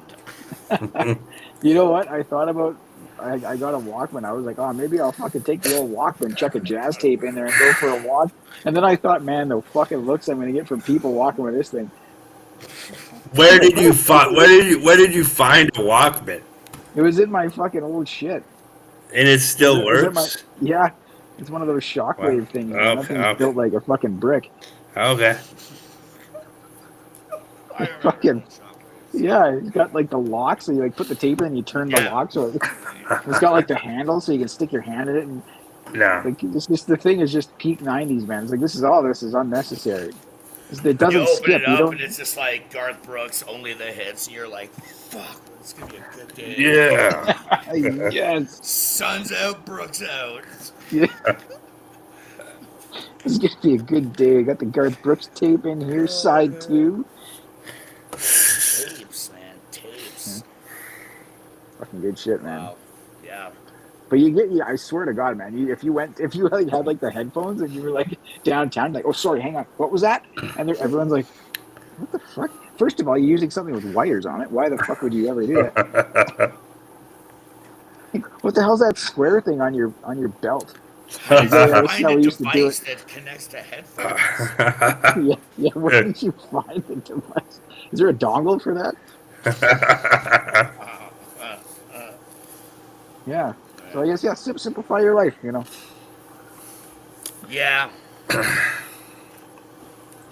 You know what? I thought about. I got a Walkman. I was like, oh, maybe I'll fucking take the old Walkman, chuck a jazz tape in there, and go for a walk. And then I thought, man, the fucking looks I'm gonna get from people walking with this thing. Where did you find? Where did you find a Walkman? It was in my fucking old shit. And it still It was in works. Yeah, it's one of those shockwave Wow. things. Man. That thing's built like a fucking brick. Okay. I remember Fucking- those shockwave. Yeah, it's got like the lock, so you like put the tape in and you turn the Yeah. lock, so it's got like the handle, so you can stick your hand in it, and No. like it's just the thing is just peak '90s, man. It's like this is unnecessary. It doesn't You open skip. it You up don't. and it's just like Garth Brooks, only the hits, and you're like, fuck, it's gonna be a good day. Yeah. Yes, Sun's out, Brooks out. yeah. It's gonna be a good day. I got the Garth Brooks tape in here, side 2. Tapes, man, tapes. Fucking good shit, man. Wow. Yeah. But yeah, I swear to God, man, if you like, had like the headphones and you were like downtown, like, oh, sorry, hang on, what was that? And everyone's like, what the fuck? First of all, you're using something with wires on it. Why the fuck would you ever do that? Like, what the hell's that square thing on your belt? Yeah, that's Find how a we used to do device that connects to headphones. Yeah. Where did you find the device? Is there a dongle for that? Yeah. So I guess simplify your life. Yeah.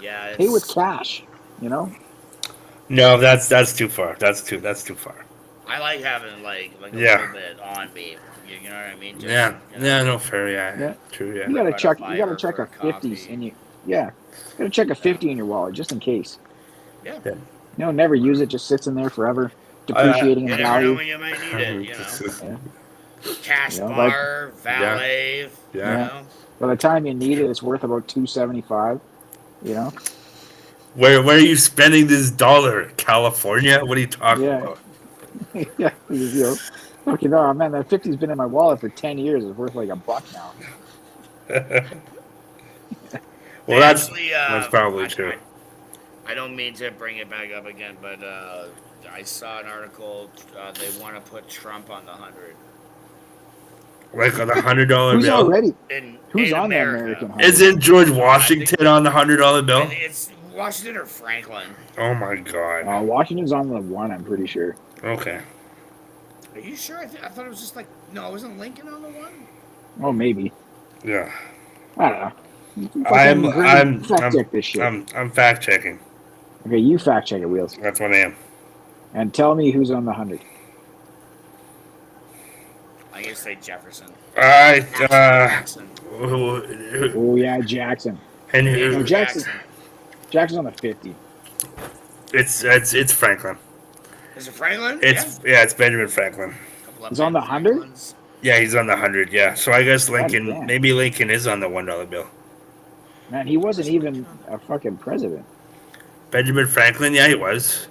Yeah. Pay with cash. No, that's too far. That's too far. I like having like a Yeah. little bit on me. You know what I mean? Just, Yeah. you know, Yeah. No fair. Yeah. Yeah. True. You Yeah. gotta Light a check. You fire gotta check for a a coffee. 50s in you. Yeah. You gotta check a 50 in your wallet just in case. Yeah. Never use it. Just sits in there forever, depreciating You in never know value. when you might need it. You know, cash You know, bar, valet. Yeah. You know, By the time you need it, it's worth about $2.75. Where are you spending this dollar? California? What are you talking Yeah. about? Yeah. Okay, no, man, that 50's been in my wallet for 10 years. It's worth like $1 now. Well, that's actually, probably true. I don't mean to bring it back up again, but I saw an article. They want to put Trump on the 100. Like on the $100 Who's bill. already? In Who's on America. that American hundred? Isn't George Washington on the $100 bill? It's Washington or Franklin. Oh my god. Washington's on the 1, I'm pretty sure. Okay. Are you sure? I thought it was just like wasn't Lincoln on the 1? Oh, maybe. Yeah. I don't know. I'm fact check this shit. I'm fact checking. Okay, you fact check it, Wheels, That's what I am. and tell me who's on the 100. I'm gonna say Jefferson. All right. Jackson. Oh yeah, Jackson. And No, Jackson. Jackson's on the 50. it's Franklin. Is it Franklin? It's Benjamin Franklin. He's on the 100? Franklins. Yeah, he's on the 100. Yeah, so I guess Lincoln. damn. Maybe Lincoln is on the $1 bill. Man, he wasn't even a fucking president. Benjamin Franklin. Yeah, he was.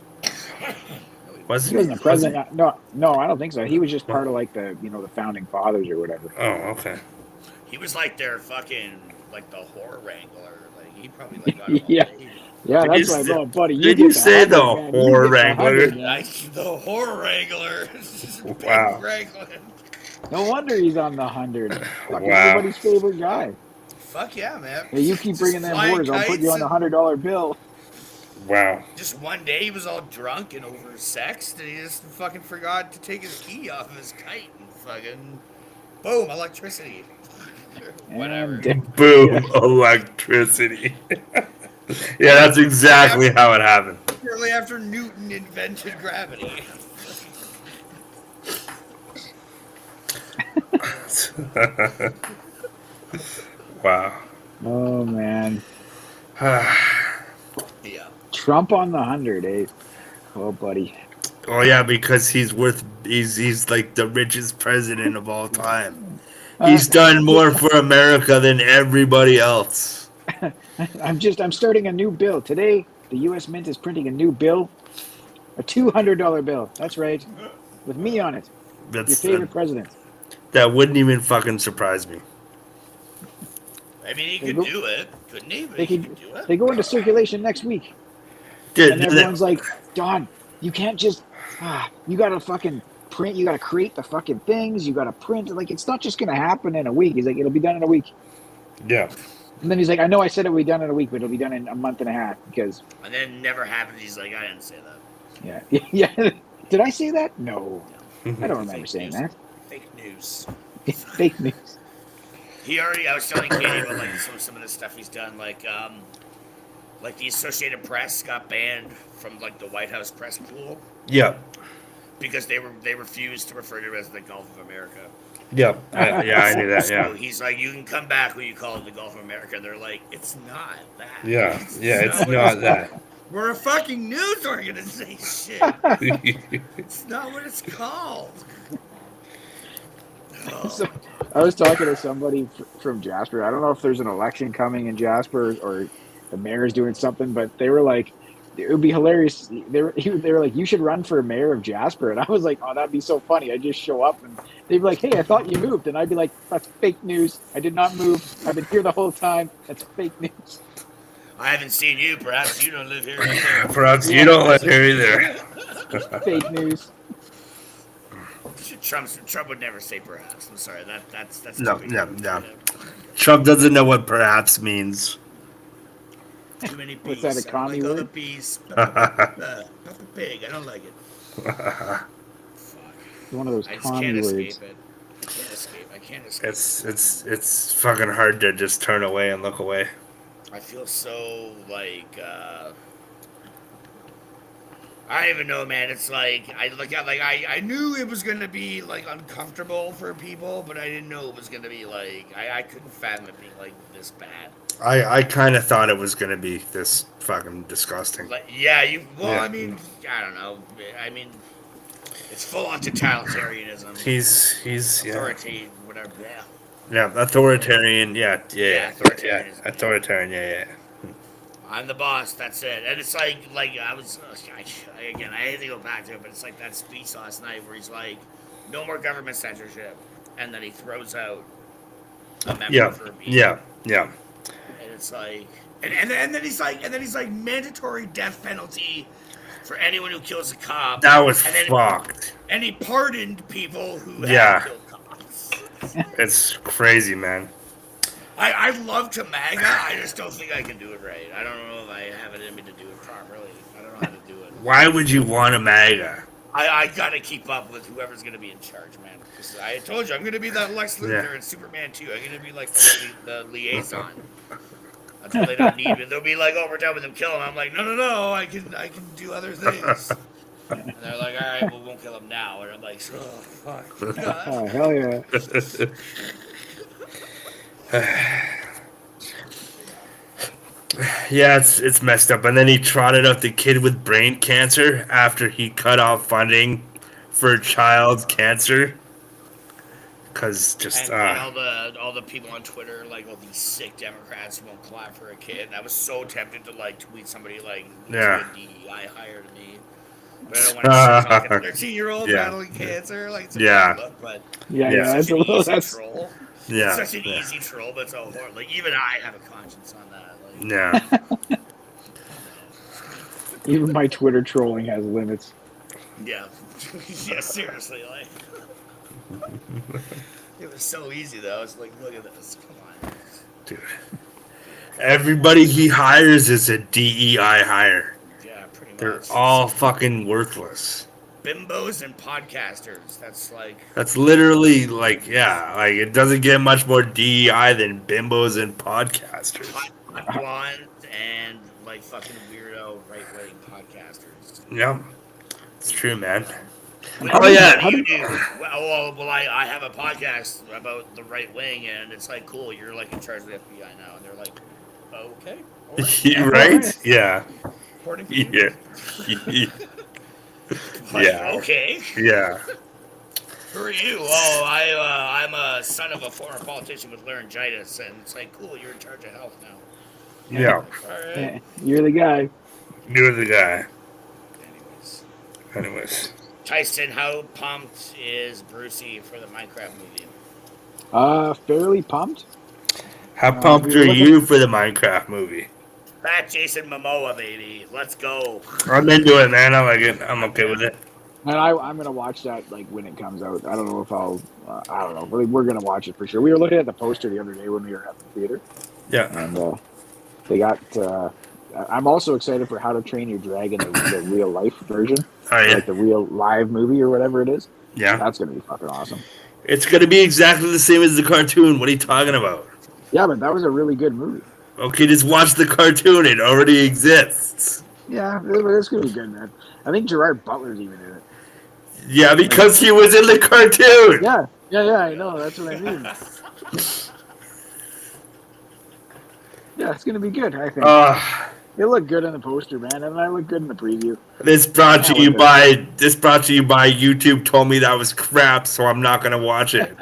He wasn't a president. No, I don't think so. He was just part of like the founding fathers or whatever. Oh, okay. He was like their fucking the whore wrangler. Like he probably got him all Yeah. day. Yeah, Did that's you why, say- bro, buddy. did get you the say 100, the man. You whore get the wrangler? 100, man. Like the whore wrangler. Wow. Franklin. No wonder he's on the 100. Fucking Wow. everybody's favorite guy. Fuck yeah, man. Hey, you keep bringing them Flying whores, I'll put kites you on the and- $100 bill. Wow. Just one day he was all drunk and oversexed, and he just fucking forgot to take his key off of his kite, and fucking boom, electricity. Whatever. And, Boom. Electricity. Yeah, that's exactly how it happened. Shortly after Newton invented gravity. Wow. oh man, Yeah. Trump on the 100, eh? Oh, buddy. Oh yeah, because he's like the richest president of all time. Uh, He's done more for America than everybody else. I'm starting a new bill today. The U.S. Mint is printing a new bill, a $200 bill. That's right, with me on it. Your That's favorite president. that wouldn't even fucking surprise me. I mean, he They could go- do it, couldn't he? But They he could. could do it. They go into circulation next week, Dude, and everyone's like, "Don, you can't just. You gotta fucking print. You gotta create the fucking things. You gotta print. Like, it's not just gonna happen in a week." He's like, "It'll be done in a week." yeah. And then he's like, "I know I said it would be done in a week, but it'll be done in a month and a half because." And then never happened. He's like, I didn't say that. Yeah, yeah. Did I say that? No, I don't remember saying that. Fake news. Fake news. I was telling Katie about like some of the stuff he's done, like the Associated Press got banned from like the White House press pool Yeah. because they refused to refer to it as the Gulf of America. Yeah. I knew that. So Yeah. he's like, you can come back when you call it the Gulf of America. They're like, it's not that. Yeah. Yeah. It's what not that. We're a fucking news organization. It's not what it's called. So, I was talking to somebody from Jasper. I don't know if there's an election coming in Jasper or the mayor's doing something, but they were like, it would be hilarious. They were like, you should run for mayor of Jasper. And I was like, oh, that'd be so funny. I'd just show up and they'd be like, hey, I thought you moved. And I'd be like, that's fake news. I did not move. I've been here the whole time. That's fake news. I haven't seen you. Perhaps you don't live here either. Perhaps you don't live here either. Fake news. Trump would never say perhaps. I'm sorry. That's No, too big. no. Trump doesn't know what perhaps means. Too many bees. What's that, a I don't commie like all word? the bees. Peppa Pig. I don't like it. Fuck. One of those I just commie can't words. escape it. I can't escape. It's fucking hard to just turn away and look away. I feel so like I don't even know, man. It's like I look at like I knew it was gonna be like uncomfortable for people, but I didn't know it was gonna be like I couldn't fathom it being like this bad. I kind of thought it was gonna be this fucking disgusting. Like yeah, Yeah. I mean I don't know. I mean it's full on totalitarianism. He's yeah. Authority, whatever. Yeah, authoritarian. Yeah, authoritarianism. authoritarian. Yeah. I'm the boss. That's it. And it's like I was again. I hate to go back to it, but it's like that speech last night where he's like, "No more government censorship," and then he throws out a member Yeah, for a beat. yeah. And it's like, and then he's like mandatory death penalty for anyone who kills a cop. That was and then, fucked. And he pardoned people who Yeah. had killed cops. It's crazy, man. I love to MAGA. I just don't think I can do it right. I don't know if I have it in me to do it properly. I don't know how to do it. Why would you want a MAGA? I gotta keep up with whoever's gonna be in charge, man. 'Cause I told you I'm gonna be that Lex Luthor in Superman 2. I'm gonna be like the liaison. Until they don't need me. They'll be like, "Oh, we're done with him. Kill him." I'm like, "No, I can do other things." And they're like, "All right, well, we won't kill him now." And I'm like, "Oh, fuck." God. Oh, hell yeah. Yeah, it's messed up. And then he trotted out the kid with brain cancer after he cut off funding for child's cancer. Cause just And all the people on Twitter, like all these sick Democrats won't clap for a kid. And I was so tempted to like tweet somebody like, Yeah. "A DEI hired me," but I don't want to talking to 13-year-old Yeah. battling cancer. Like, it's a Yeah. bad look, but Yeah, Yeah. that's such a an little. easy That's troll. yeah, Such an easy troll, but so hard. Like even I have a conscience on that. Like, yeah. even my Twitter trolling has limits. yeah, yeah, seriously, like. It was so easy though. It's like, look at this. Come on. Dude. Everybody he hires is a DEI hire. Yeah, pretty much. They're all fucking worthless. bimbos and podcasters. That's like That's literally like, yeah, like it doesn't get much more DEI than bimbos and podcasters. blonde and like fucking weirdo right wing podcasters. Yeah, it's true, man. What Oh, yeah. How do you do? Well, I have a podcast about the right wing, and it's like, cool, you're like in charge of the FBI now, and they're like, okay, all right. Right? Yeah. According to you. Yeah. Like, Yeah. okay. Yeah. Who are you? Oh, I'm a son of a former politician with laryngitis, and it's like, cool, you're in charge of health now. Yeah. All right. Yeah, you're the guy. You're the guy. Anyways, Anyways. Tyson, how pumped is Brucey for the Minecraft movie? Fairly pumped. How pumped we were are looking- you for the Minecraft movie? Fat Jason Momoa, baby. Let's go. I'm into it, man. I like it. I'm okay with it. And I'm gonna watch that like when it comes out. I don't know if I'll. I don't know. We're gonna watch it for sure. We were looking at the poster the other day when we were at the theater, Yeah. and they got. I'm also excited for How to Train Your Dragon, the real life version, Oh, yeah. like the real live movie or whatever it is. Yeah. That's gonna be fucking awesome. It's going to be exactly the same as the cartoon. What are you talking about? Yeah, but that was a really good movie. Okay, just watch the cartoon. It already exists. Yeah, it's gonna be good, man. I think Gerard Butler's even in it. Yeah, because he was in the cartoon. Yeah, I know. That's what I mean. Yeah, it's gonna be good. I think it looked good in the poster, man, and I look good in the preview. This brought to you by YouTube. Told me that was crap, so I'm not gonna watch it.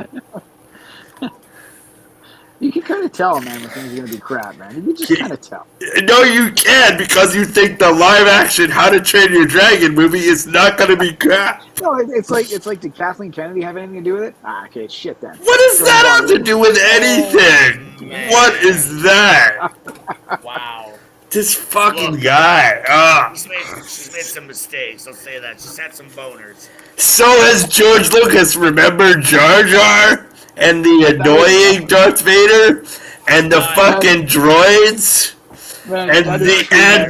You can kind of tell, man, when things are gonna be crap, man. You can just kind of tell. No, you can't, because you think the live action How to Train Your Dragon movie is not gonna be crap. No, it's like did Kathleen Kennedy have anything to do with it? Ah, okay, shit then. What does that have to do with anything? man. What is that? Wow. This fucking guy. Ah. She's made some mistakes. I'll say that. She's had some boners. So has George Lucas. Remember Jar Jar and the annoying Darth Vader and the fucking droids Man, and that the is true, and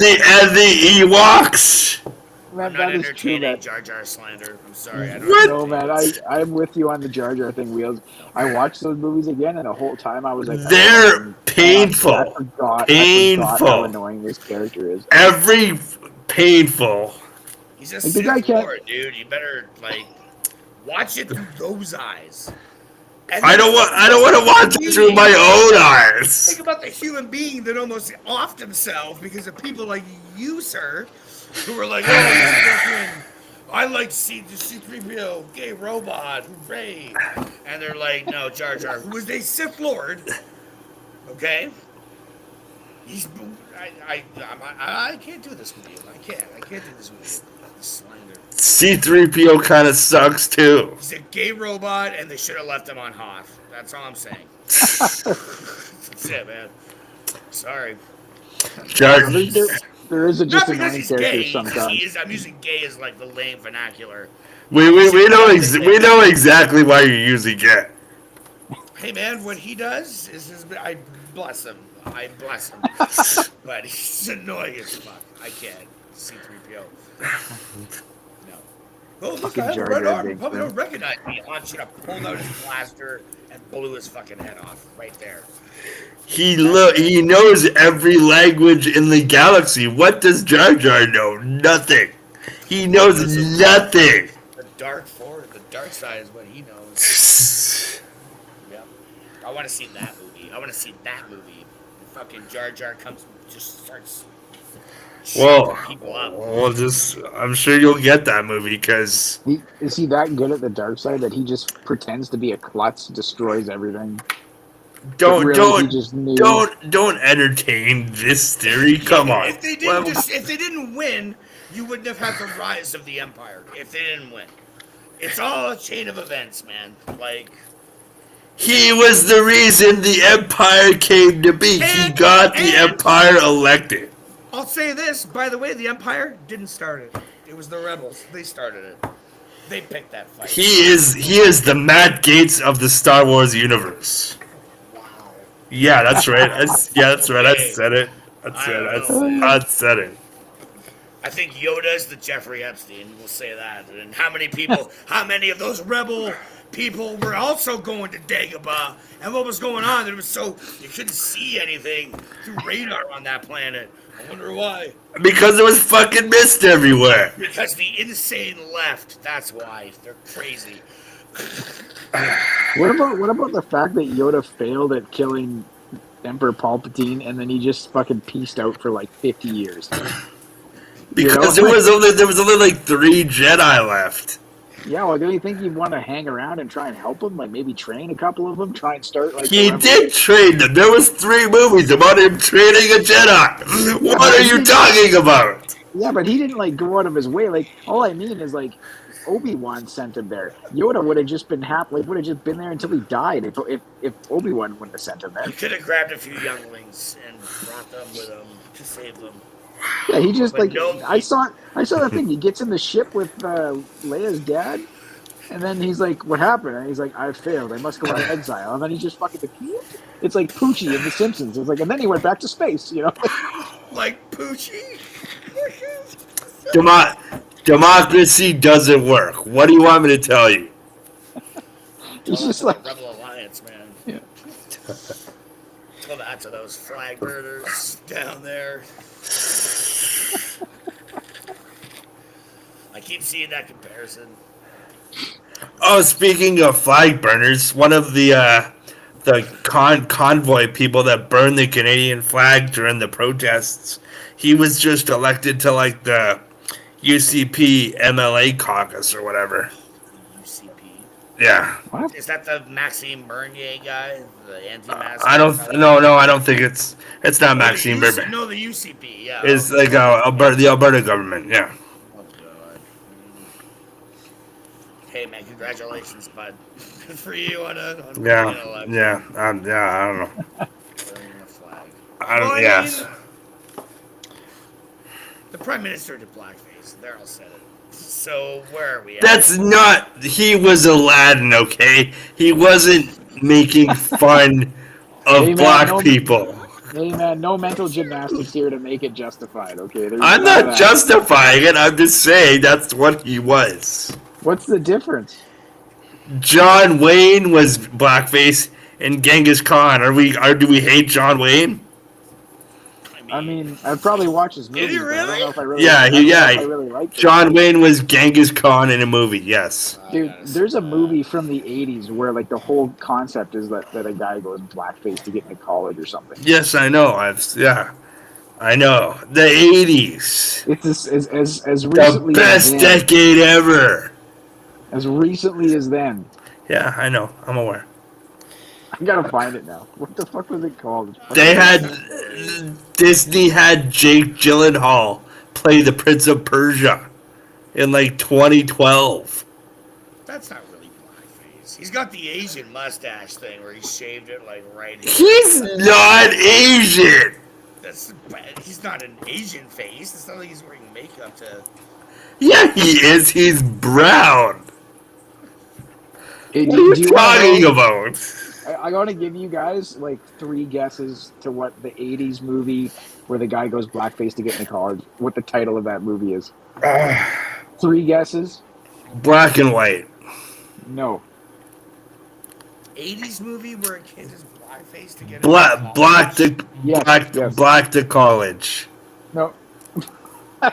the Ewoks. man, I'm not that is true, entertaining man. Jar Jar slander. I'm sorry. I don't What? No, man, I'm with you on the Jar Jar thing, Wheels. I watched those movies again, and the whole time I was like, They're I painful. forgot Painful. how annoying this character is. Every painful. He's a Like, the guy Sith can't- Lord, dude. You better watch it through those eyes. And I don't want to watch it through my own eyes. Think about the human being that almost offed himself because of people like you, sir, who were like, oh, I like C-3PO, gay robot, hooray. And they're like, no, Jar Jar, who was a Sith Lord, okay? I can't do this with you. I can't do this with you. Slander. C-3PO kind of sucks too. He's a gay robot, and they should have left him on Hoth. That's all I'm saying. That's it, man. Sorry. Jar- There is a Not just because annoying he's character gay. sometimes. I'm using gay as like the lame vernacular. we know exactly why you're using it. Hey, man, what he does is I bless him. I bless him. But he's annoying as fuck. I can't. C-3PO. No. Oh, look, Fucking I have a Jar red Jar arm. You Binks, probably man. don't recognize me. Han should have pulled out his blaster and blew his fucking head off right there. He knows every language in the galaxy. What does Jar Jar know? Nothing. He knows nothing. The dark side is what he knows. Yeah. I want to see that movie. Fucking Jar Jar comes, just starts Well, shooting people up. I'm sure you'll get that movie because Is he that good at the dark side that he just pretends to be a klutz, destroys everything? But really, he just knew. don't entertain this theory. Come on. If they didn't win, you wouldn't have had the rise of the Empire. If they didn't win, it's all a chain of events, man. Like He was the reason the Empire came to be. He got the Empire elected. I'll say this, by the way, the Empire didn't start it. It was the rebels. They started it. They picked that fight. He is the Matt Gates of the Star Wars universe. Wow. Yeah, that's right. That's right. I said it. I said it. I think Yoda's the Jeffrey Epstein. We'll say that. And how many of those rebel people were also going to Dagobah? And what was going on? It was so you couldn't see anything through radar on that planet. I wonder why. Because there was fucking mist everywhere. Because the insane left. That's why. They're crazy. What about the fact that Yoda failed at killing Emperor Palpatine and then he just fucking pieced out for like 50 years? Because You know? there was only like 3 Jedi left. Yeah, well, do you think you'd want to hang around and try and help them? Like maybe train a couple of them, try and start like. He did train them. There was 3 movies about him training a Jedi. What are you talking about? Yeah, but he didn't like go out of his way. Like all I mean is like Obi-Wan sent him there. Yoda would have just been happy. Like would have just been there until he died. If Obi-Wan wouldn't have sent him there. He could have grabbed a few younglings and brought them with him to save them. Yeah, he just But like no- I saw that thing. He gets in the ship with Leia's dad, and then he's like, "What happened?" And he's like, "I failed. I must go into exile." And then he just fucking. It's like Poochie in The Simpsons. It's like, and then he went back to space. You know. Like Poochie? Democracy doesn't work. What do you want me to tell you? He's just like. Rebel Alliance, man. Yeah. Tell that to those flag burners down there. I keep seeing that comparison. Oh, speaking of flag burners, one of the convoy people that burned the Canadian flag during the protests, he was just elected to like the UCP MLA caucus or whatever. UCP. Yeah. What? Is that the Maxime Bernier guy? The anti-mask? I don't. No. I don't think it's not Maxime Bernier. No, the UCP. Yeah. It's like the Alberta government. Yeah. Oh god. Hey man, congratulations, bud. Good for you on being elected. Yeah. I don't know. Burning the flag. I don't. Well, Yes. mean, the Prime Minister did blackface. Daryl said it. So where are we at? That's not. He was Aladdin, okay? He wasn't making fun of Hey, man, black no- people. Hey man, no mental gymnastics here to make it justified. Okay. There's I'm none of not that. justifying it. I'm just saying that's what he was. What's the difference? John Wayne was blackface and Genghis Khan. Do we hate John Wayne? I mean, I'd probably watch his movie. Did he really? Yeah, I really liked it. John Wayne was Genghis Khan in a movie. Yes. Dude, there's a movie from the 80s where like the whole concept is that a guy goes blackface to get into college or something. Yes, I know. I know. The 80s. It's as The recently best as then. decade ever. As recently as then. Yeah, I know. I'm aware. I gotta find it now. What the fuck was it called? Disney had Jake Gyllenhaal play the Prince of Persia in like 2012. That's not really blackface. He's got the Asian mustache thing where he shaved it like right here. He's not Asian. He's not an Asian face. It's not like he's wearing makeup to. Yeah, he is. He's brown. Hey, What are you do you wanna talking know- about? I gotta give you guys like 3 guesses to what the 80s movie where the guy goes blackface to get into college, what the title of that movie is. 3 guesses? Black and white. No. 80s movie where a kid is blackface to get Black Yes, yes. black to college. No.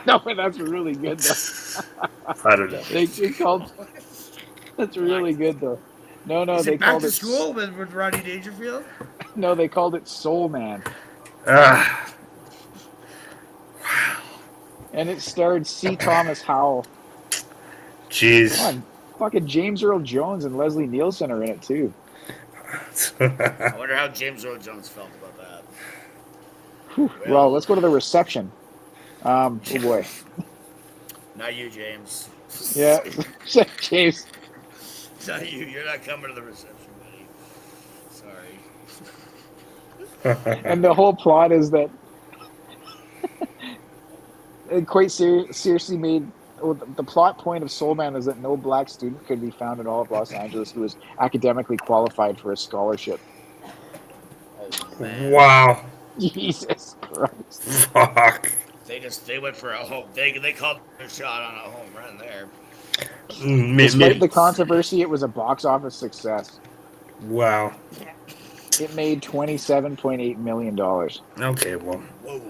No, but that's really good though. I don't know. They called. That's really good though. No, Is they it Back called to it. School with Rodney Dangerfield? No, they called it Soul Man, Ah, and it starred C. Thomas Howell. jeez. Come on, fucking James Earl Jones and Leslie Nielsen are in it too. I wonder how James Earl Jones felt about that. Whew. Well, let's go to the reception. Oh boy. Not you, James. Yeah, James. Not you. You're not coming to the reception, buddy. Sorry. And the whole plot is that it quite seriously made. Well, the plot point of Soul Man is that no black student could be found in all of Los Angeles who was academically qualified for a scholarship. Oh, man. Wow. Jesus Christ. Fuck. They went for a home. They called their shot on a home run there. Despite the controversy, it was a box office success. Wow. It made $27.8 million. Okay, well. Whoa.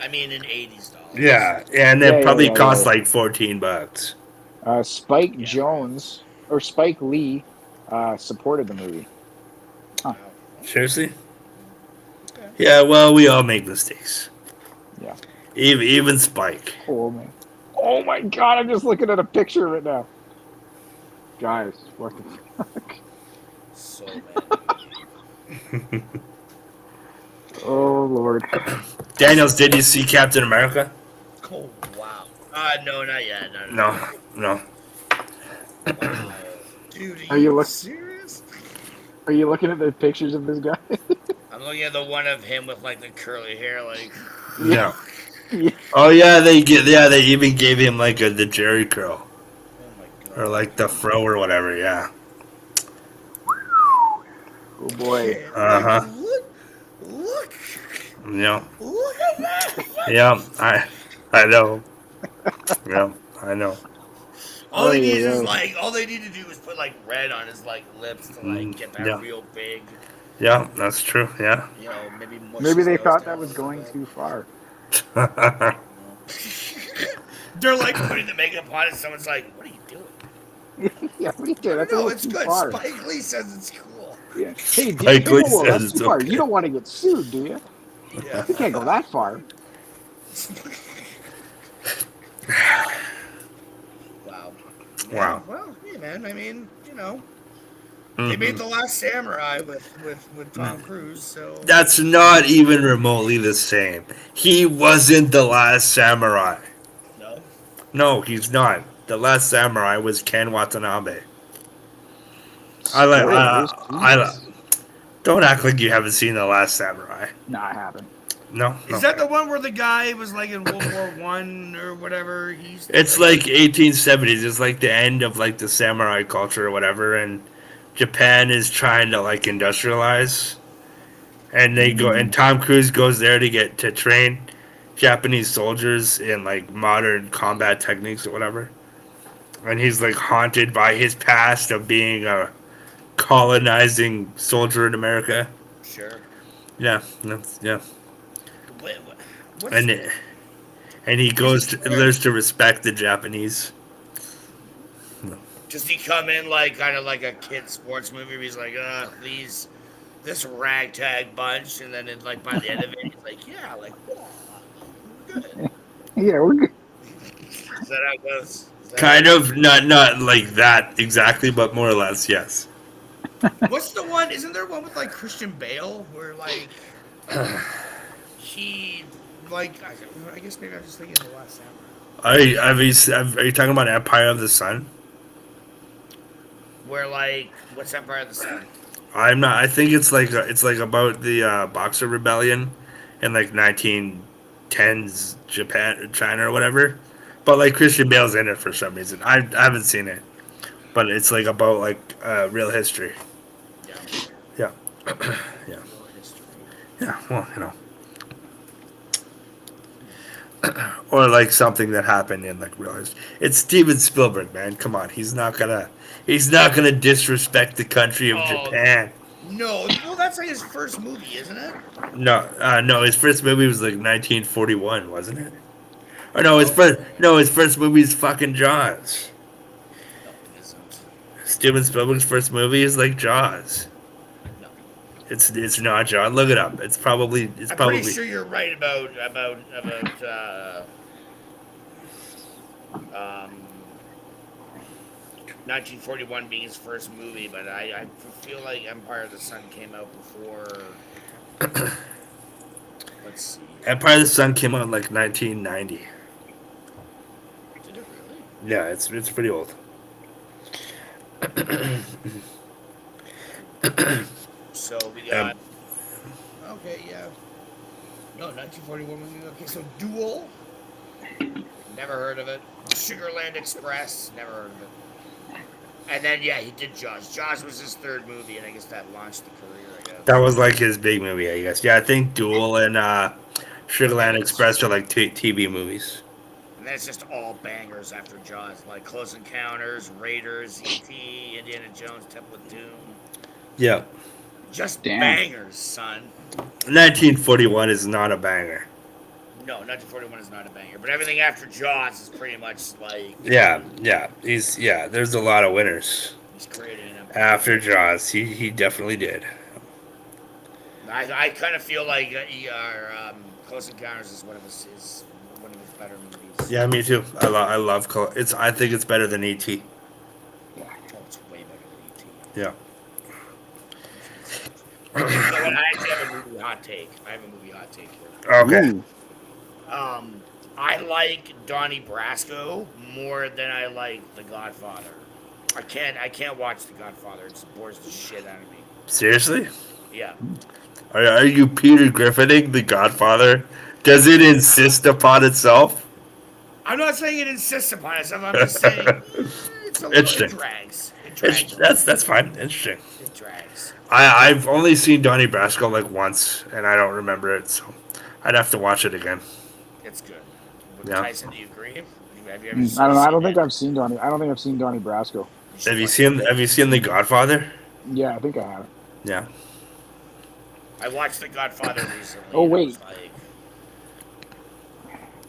I mean, in 80s dollars. Yeah, and it Yeah, probably yeah, cost yeah. like $14. Spike Yeah. Jones or Spike Lee supported the movie. Wow. Seriously? Yeah, well, we all make mistakes. Yeah. Even Spike. Oh man. Oh my god, I'm just looking at a picture of it now. Guys, what the fuck? So many. Oh lord. Daniels, did you see Captain America? Oh wow. No, not yet. No. Wow. Dude, Are are you you look- serious? Are you looking at the pictures of this guy? I'm looking at the one of him with like the curly hair, like. No. Yeah. Oh they even gave him like the Jerry curl Oh my god. or like the fro or whatever. Yeah. Oh boy. Shit, Uh-huh. like, look, Yeah. look at that. Yeah. I know. Yeah. I know. All he Oh, needs yeah, is yeah. like, all they need to do is put like red on his like lips to like get that Yeah. real big. Yeah, that's true. Yeah. You know, maybe. Mush Maybe his they nose thought down that was a little going bit. too far. They're like putting the makeup on, and someone's like, "What are you doing?" Yeah, what are you doing? That's a No, little it's too good. far. Spike Lee says it's cool. Yeah. Hey, Spike hey, Lee whoa, says that's it's too far. okay. You don't want to get sued, do you? Yeah. You can't go that far. Wow. Wow. Well, yeah, man. I mean, you know, Mhm. they made The Last Samurai with Tom Cruise, so. That's not even remotely the same. He wasn't the last samurai. No. No, he's not. The last samurai was Ken Watanabe. I like. Spoilers, Jesus. Don't act like you haven't seen the last samurai. No, I haven't. No. Is that the one where the guy was like in World War One or whatever? He's. It's like 1870s. It's like the end of like the samurai culture or whatever, and Japan is trying to like industrialize, and they go and Tom Cruise goes there to train Japanese soldiers in like modern combat techniques or whatever, and he's like haunted by his past of being a colonizing soldier in America. Sure. Yeah, yeah, What's and he learns to respect the Japanese. Does he come in like kind of like a kid sports movie? Where he's like, this ragtag bunch, and then it, like by the end of it, he's like, yeah, like, whoa, good. Yeah, we're good. Is that how it goes? Kind of not like that exactly, but more or less, yes. What's the one? Isn't there one with like Christian Bale where like he like I guess maybe I'm just thinking of The Last Samurai. Are you talking about Empire of the Sun? Where like what's Empire of the Sun? I'm not. I think it's like about the Boxer Rebellion in like 1910s Japan, China, or whatever. But like Christian Bale's in it for some reason. I haven't seen it, but it's like about like real history. Yeah. Yeah, yeah, yeah. Well, or like something that happened in like real history. It's Steven Spielberg, man. Come on, he's not gonna disrespect the country of Japan. No, well that's like his first movie, isn't it? No, his first movie was like 1941, wasn't it? Or no, his first movie is fucking Jaws. No, it isn't. Steven Spielberg's first movie is like Jaws. No. It's not Jaws. Look it up. It's probably I'm pretty sure you're right about 1941 being his first movie, but I feel like Empire of the Sun came out before. Let's see. Empire of the Sun came out in like 1990. Did it really? Yeah, it's pretty old. So we got. Okay, yeah. No, 1941 movie. Okay, so Duel. Never heard of it. Sugarland Express. Never heard of it. And then yeah, he did Jaws. Jaws was his third movie, and I guess that launched the career. I guess. That was like his big movie, I guess. Yeah, I think Duel and Sugarland Express are like TV movies. And then it's just all bangers after Jaws, like Close Encounters, Raiders, E.T., Indiana Jones, Temple of Doom. Yeah. Just Damn. bangers, son. 1941 is not a banger. No, 1941 is not a banger, but everything after Jaws is pretty much like Yeah. There's a lot of winners. he's creating an empire. After Jaws, he definitely did. I kind of feel like Close Encounters is one of his better movies. Yeah, me too. I love Color. I think it's better than E.T. Oh, it's way better than E.T. Yeah. You know what? I actually have a movie hot take. I have a movie hot take here. Okay. Ooh. I like Donnie Brasco more than I like The Godfather. I can't watch The Godfather. It bores the shit out of me. Seriously? Yeah. Are you Peter Griffining The Godfather? Does it insist upon itself? I'm not saying it insists upon itself. I'm just saying it's a little, Interesting. it drags. It drags. That's fine. Interesting. It drags. I've only seen Donnie Brasco like once, and I don't remember it, so I'd have to watch it again. It's good. Yeah. Tyson, do you agree? Have you ever I don't know. I don't think it? I've seen Donnie. I don't think I've seen Donnie Brasco. Have you seen The Godfather? Yeah, I think I have. Yeah. I watched The Godfather recently. Oh, and I wait. was like,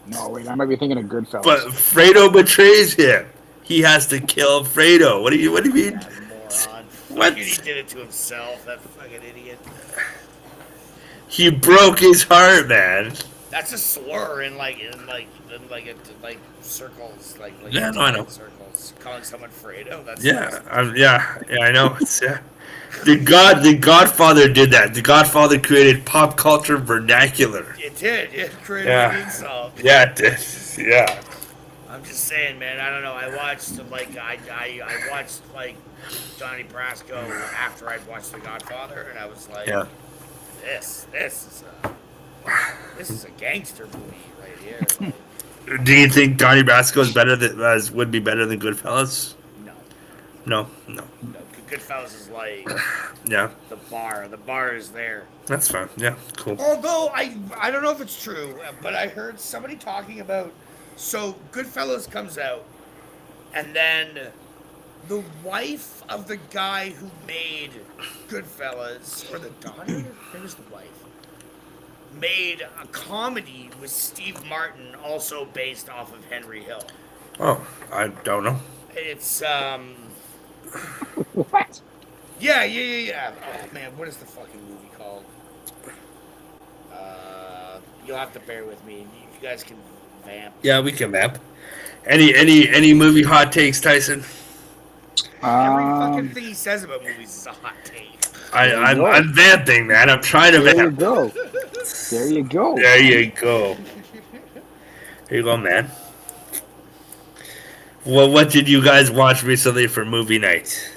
No, wait. I might be thinking of Goodfellas. But Fredo betrays him. He has to kill Fredo. What do you mean? that moron. What? Fucking, he did it to himself. That fucking idiot. He broke his heart, man. That's a slur in circles, Yeah, no, I know. circles. Calling someone Fredo. That's Yeah, I know. The Godfather did that. The Godfather created pop culture vernacular. It did. It created Yeah. an insult. Yeah, it did. Yeah. I'm just saying, man. I don't know. I watched I watched Donnie Brasco after I'd watched The Godfather, and I was like, Yeah. this is a gangster movie right here. Like, Do you think Donnie Brasco is would be better than Goodfellas? no, No. Goodfellas is like Yeah, the bar. The bar is there. that's fine. Yeah, cool. Although I don't know if it's true, but I heard somebody talking about so Goodfellas comes out, and then the wife of the guy who made Goodfellas, or the daughter, I think it was the wife, made a comedy with Steve Martin, also based off of Henry Hill. Oh, I don't know. It's What? yeah. Oh man, what is the fucking movie called? You'll have to bear with me. You guys can vamp. Yeah, we can map. Any movie hot takes, Tyson? Every fucking thing he says about movies is a hot take. I'm vamping, man. I'm trying to There you vamp. go. There you go. There you go. Here you go, man. Well, what did you guys watch recently for movie night?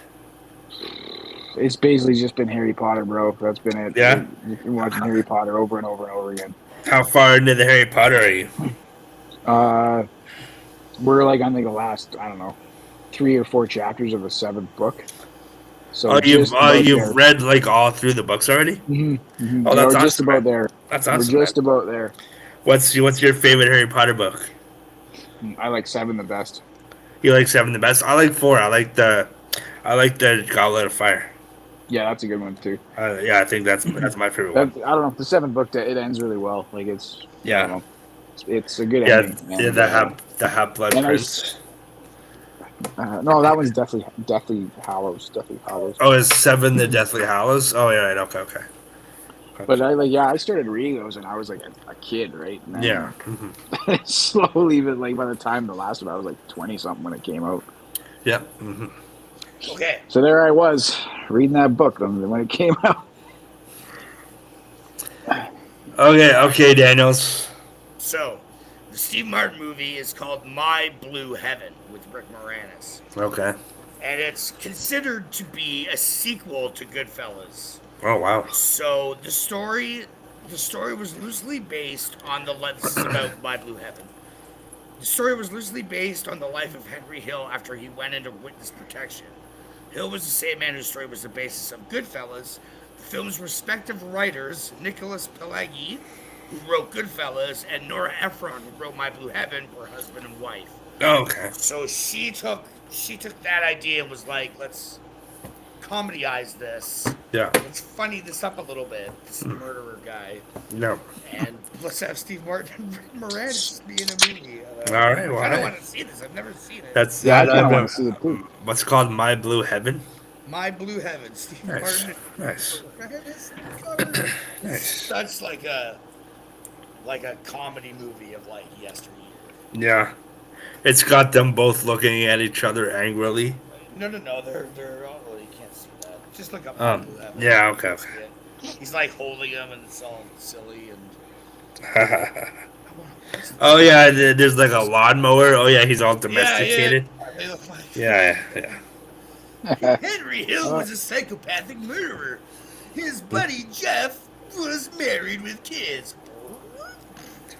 It's basically just been Harry Potter, bro. That's been it. Yeah? You've been watching Harry Potter over and over and over again. How far into the Harry Potter are you? We're like on like the last, I don't know, 3 or 4 chapters of the 7th book. So You've read like all through the books already? Mm-hmm. Oh, that's We're just awesome, about man. there. That's We're awesome. just about there. What's your favorite Harry Potter book? I like 7 the best. You like 7 the best? I like 4. I like the Goblet of Fire. Yeah, that's a good one too. Yeah, I think that's my favorite That, one. I don't know. The 7th book, it ends really well. Like it's I Yeah, don't know, it's a good yeah, ending. yeah. The Half Blood and Prince. no, that one's Deathly Hallows. Deathly Hallows. Oh, is 7 the Deathly Hallows? Oh, yeah, right. Okay. But I started reading those when I was like a kid, right? And then Yeah. slowly, but like by the time the last one, I was like 20 something when it came out. Yeah. Okay. So there I was reading that book when it came out. Okay, Daniels. So, the Steve Martin movie is called My Blue Heaven with Rick Moranis. Okay. And it's considered to be a sequel to Goodfellas. Oh, wow. So, the story was loosely based on this is about My Blue Heaven. The story was loosely based on the life of Henry Hill after he went into witness protection. Hill was the same man whose story was the basis of Goodfellas. The film's respective writers, Nicholas Pileggi, who wrote Goodfellas, and Nora Ephron, who wrote My Blue Heaven, were husband and wife. Oh, okay. So she took that idea and was like, let's comedyize this. Yeah. Let's funny this up a little bit. This murderer guy. No. And let's have Steve Martin and Rick Moranis be in a movie. All right, well, I don't hey. want to see this. I've never seen it. That's Yeah, I that. kind of want to see it too. What's it called? My Blue Heaven. My Blue Heaven. Steve Nice. Martin. Nice. Nice. That's like a comedy movie of like yesteryear. Yeah. It's got them both looking at each other angrily. No, they're all. Well, you can't see that. Just look up. That, Yeah, you okay. can see it. He's like holding them, and it's all silly. And Oh, yeah, there's like a lawnmower. Oh, yeah, he's all domesticated. Yeah. They look like. Yeah, yeah. Henry Hill was a psychopathic murderer. His buddy Jeff was married with kids.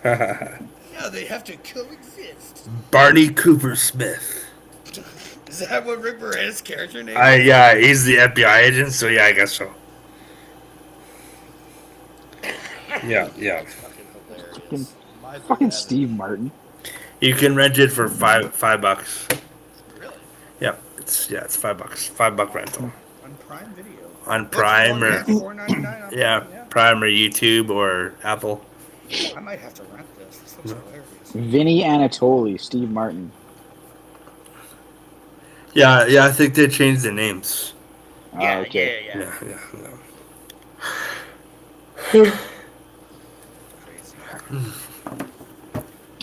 Now they have to coexist. Barney Cooper Smith. Is that what Rick Moranis' character name? Yeah, he's the FBI agent, so yeah, I guess so. Yeah. Fucking hilarious. Fucking Steve Martin. You can rent it for $5. Really? Yeah, it's $5. $5 rental On Prime Video. on Prime or $4.99 on yeah, Prime, Prime or YouTube or Apple. I might have to rent this. This looks hilarious. Vinny Anatoli, Steve Martin. Yeah, I think they changed the names. Yeah, Okay. yeah. Yeah. Crazy.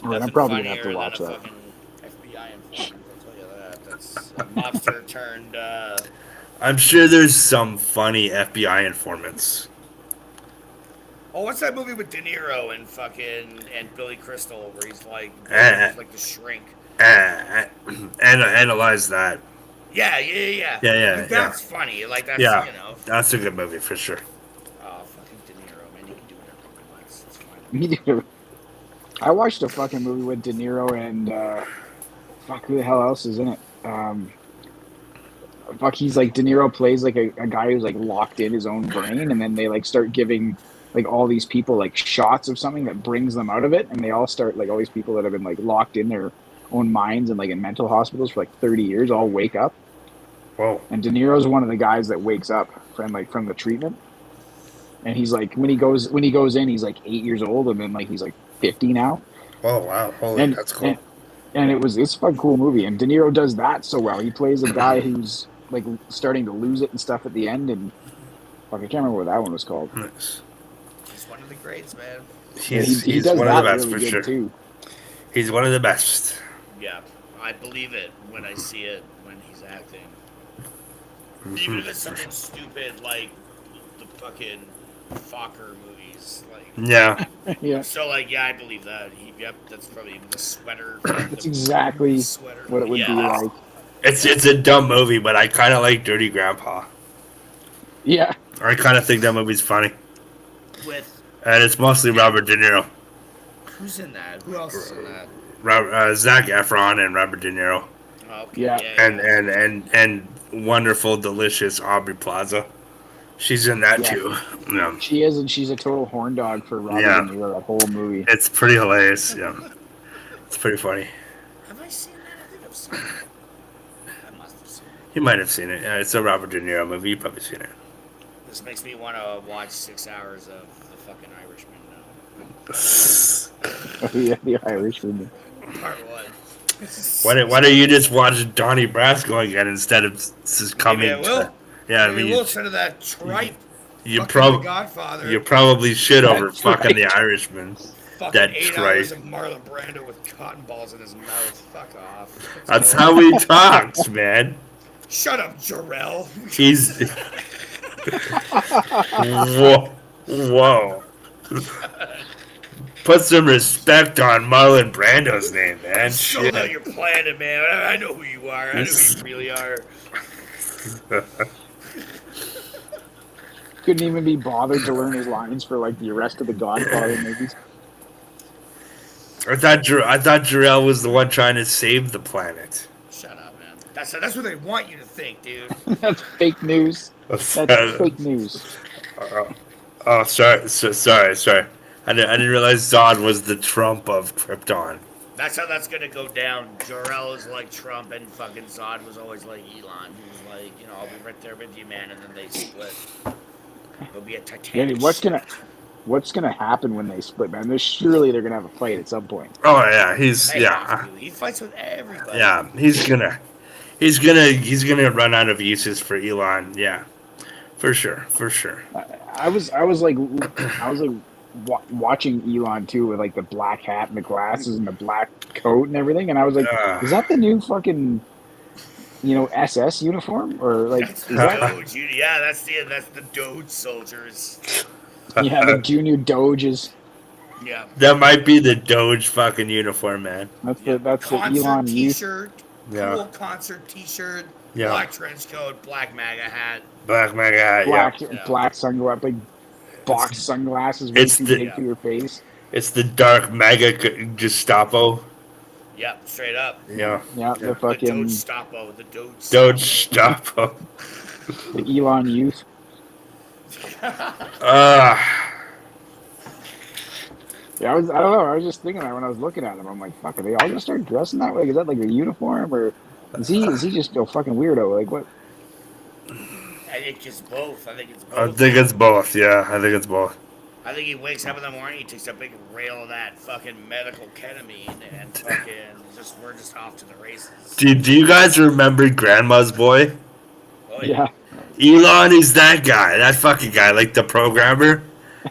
All right, I'm Nothing probably gonna have funnier to watch than a that. fucking FBI informant, I'll tell you that. That's a mobster turned. I'm sure there's some funny FBI informants. Oh, what's that movie with De Niro and Billy Crystal where he's like the shrink? Analyze that. Yeah. Yeah. That's funny. Like that's Yeah, you know. that's a good movie for sure. Oh, fucking De Niro, man, you can do whatever he wants. It's fine. Me too. I watched a fucking movie with De Niro and fuck, who the hell else is in it? He's like De Niro plays like a guy who's like locked in his own brain, and then they like start giving like all these people like shots of something that brings them out of it, and they all start like all these people that have been like locked in their own minds and like in mental hospitals for like 30 years all wake up. Whoa. And De Niro's one of the guys that wakes up from the treatment. And he's like when he goes in, he's like 8 years old, and then like he's like 50 now. Oh wow, holy, And that's cool. and it's a fucking cool movie. And De Niro does that so well. He plays a guy who's like starting to lose it and stuff at the end. And fuck, I can't remember what that one was called. Nice. He's one of the greats, man. He's he does one of that the best really for good sure. too. He's one of the best. Yeah, I believe it when I see it when he's acting. Even if it's something stupid like the fucking Fokker movies, like. Yeah. Yeah, So like, yeah, I believe that. That's probably the sweater. that's exactly sweater. what it would be like. It's a dumb movie, but I kind of like Dirty Grandpa. Yeah, I kind of think that movie's funny, With and it's mostly Robert De Niro, who's in that? Who else is in that? Zac Efron, and Robert De Niro, Oh, okay, Yeah. and wonderful, delicious Aubrey Plaza. She's in that Yeah. too. Yeah, she is, and she's a total horn dog for Robert Yeah. De Niro that whole movie. it's pretty hilarious. Yeah, it's pretty funny. Have I seen that? I think I've seen it. I must have seen it. You might have seen it. Yeah, it's a Robert De Niro movie. You've probably seen it. This makes me want to watch 6 hours of the fucking Irishman now. Yeah, the Irishman. Part one. Why don't you just watch Donnie Brasco again instead of succumbing Maybe I will. to? Yeah, I Maybe mean, we'll instead of that tripe. you fucking probably The Godfather. you probably should over That's fucking the right. Irishman. fucking that 8 tripe. hours of Marlon Brando with cotton balls in his mouth. Fuck off. That's how he talks, man. Shut up, Jarrell. He's whoa. Put some respect on Marlon Brando's name, man. So Shit. now you're planning, man. I know who you are. I know who you really are. Couldn't even be bothered to learn his lines for like the rest of the Godfather movies. I thought Jarrell was the one trying to save the planet. Shut up, man. That's what they want you to think, dude. That's fake news. That's fake news. Oh, sorry. I didn't realize Zod was the Trump of Krypton. That's how that's gonna go down. Jarrell is like Trump, and fucking Zod was always like Elon. He was like, I'll be right there with you, man. And then they split. It'll be a Yeah, Titanic. what's gonna happen when they split, man? Surely they're gonna have a fight at some point. Oh yeah, They have to. He fights with everybody. yeah. He's gonna run out of uses for Elon. Yeah, for sure. I was like watching Elon too with like the black hat and the glasses and the black coat and everything, and I was like, Uh, is that the new fucking SS uniform or like That's is the that Doge. Yeah, that's the Doge soldiers. yeah the junior Doges? Yeah. that might be the Doge fucking uniform, man. That's the Concert Elon youth. T-shirt, Yeah. cool concert T-shirt, Yeah. black trench coat, black MAGA hat. Black mega hat, yeah. Black sunglasses, like box sunglasses, way It's too the- big for your face. It's the dark mega Gestapo. Yep, straight up. Yeah. Yeah, Yeah. the fucking The Doge the Doge. Doge Gestapo. the Elon youth. Yeah, I don't know. I was just thinking that when I was looking at him. I'm like, fuck, are they all gonna start dressing that way? Is that like a uniform, or is he just a fucking weirdo? Like what? I think it's both. I think it's both. I think it's both, yeah. I think it's both. I think he wakes up in the morning, he takes a big rail of that fucking medical ketamine, and fucking we're just off to the races. Do you guys remember Grandma's Boy? Oh, Yeah, Elon is that guy, that fucking guy, like the programmer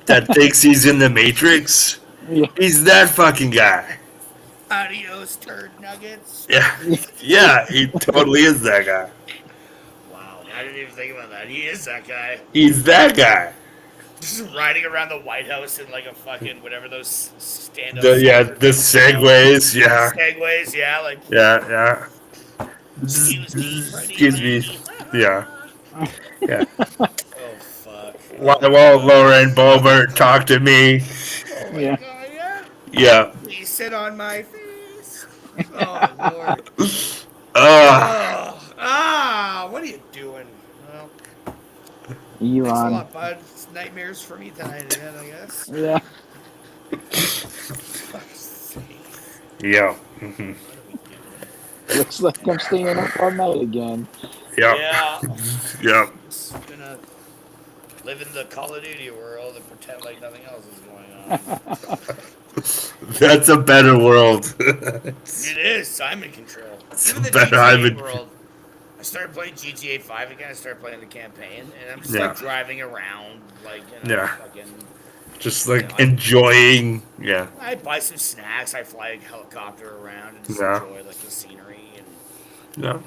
that thinks he's in the Matrix. yeah, He's that fucking guy. Adios, turd nuggets. Yeah, yeah, he totally is that guy. Wow, I didn't even think about that. He is that guy. He's that guy. Just riding around the White House in like a fucking whatever those stand-up. The segways, yeah, Segways, yeah, like. yeah. Excuse me, Freddie. Excuse me, yeah, yeah. Oh fuck. While Lauren Boebert talk to me, Oh my Yeah. God, yeah. yeah. Please sit on my face. Oh lord. What are you doing? Well, thanks a Elon. lot, bud. It's nightmares for me tonight again, I guess. Yeah, Fuck's sake. Yeah. What are we doing? looks like I'm staying up all night again. Yeah. Yeah. Yeah. Just gonna live in the Call of Duty world and pretend like nothing else is going on. That's a better world. It is. I'm in control. It's Even the better, I'm GTA in- world. I started playing GTA 5 again. I started playing the campaign, and I'm just Yeah. like driving around, like Yeah. fucking. Just like enjoying. Yeah. I buy some snacks. I fly a helicopter around and just Yeah. enjoy like the scenery Yeah.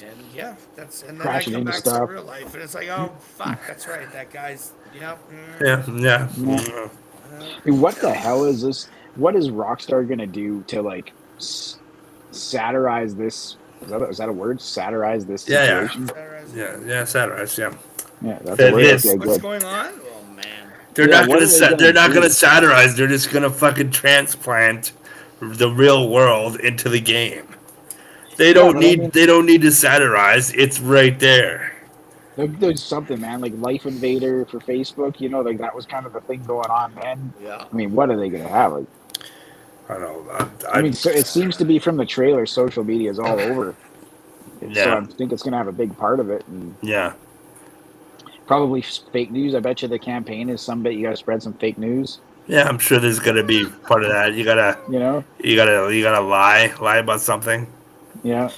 and yeah, that's and then Crashing I come into back stuff. to real life, and it's like, oh fuck, that's right, that guy's, Yeah. Yeah. Yeah. I mean, what the hell is this? What is Rockstar gonna do to like satirize this? Is that a word? Satirize this Yeah, yeah. situation? Yeah. Yeah. Satirize. Yeah. Yeah, that's That a word. is- Okay, What's good. going on? Oh man. They're Yeah, not what gonna. are they gonna They're not do? gonna satirize. They're just gonna fucking transplant the real world into the game. They don't but I need. mean- They don't need to satirize. It's right there. There's something, man, like Life Invader for Facebook. You know, like that was kind of the thing going on then. Yeah. I mean, what are they gonna have? Like, I don't know. I mean, so it seems to be from the trailer. Social media is all over. So Yeah. I think it's gonna have a big part of it, and Yeah. probably fake news. I bet you the campaign is some bit. You gotta spread some fake news. Yeah. I'm sure there's gonna be part of that. You gotta. You know, You gotta lie about something. yeah.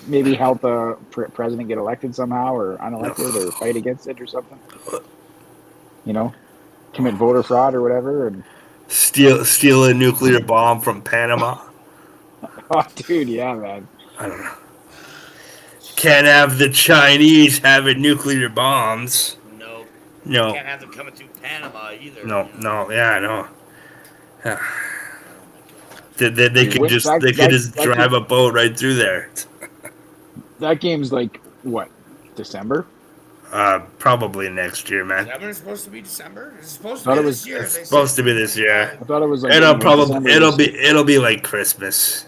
Maybe help a president get elected somehow, or unelected, or fight against it, or something. You know, commit voter fraud or whatever. And Steal a nuclear bomb from Panama. oh, dude, yeah, man. I don't know. Can't have the Chinese having nuclear bombs. No. No. Can't have them coming through Panama either. No. No. Yeah, I know. Yeah. They could Which- just that- they could that- just that drive could- a boat right through there. That game's like what? December? Probably next year, Is man. that when it's supposed to be December? It's supposed to Thought be it was- this year. It's They supposed said to be this year. I thought it was like It'll December. it'll be like Christmas,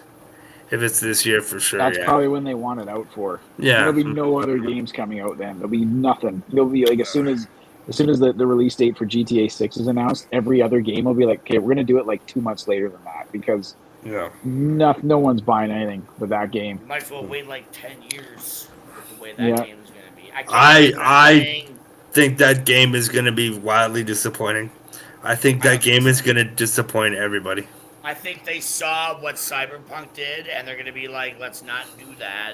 if it's this year for sure. That's Yeah. probably when they want it out for. Yeah. There'll be no other games coming out then. There'll be nothing. There'll be like as soon as the release date for GTA 6 is announced, every other game will be like, okay, we're gonna do it like 2 months later than that because Yeah. no one's buying anything with that game. You might as well wait like 10 years with the way that Yeah. game is going to be. I Think that game is gonna be wildly disappointing. I think that game is gonna disappoint everybody. I think they saw what Cyberpunk did, and they're going to be like, let's not do that.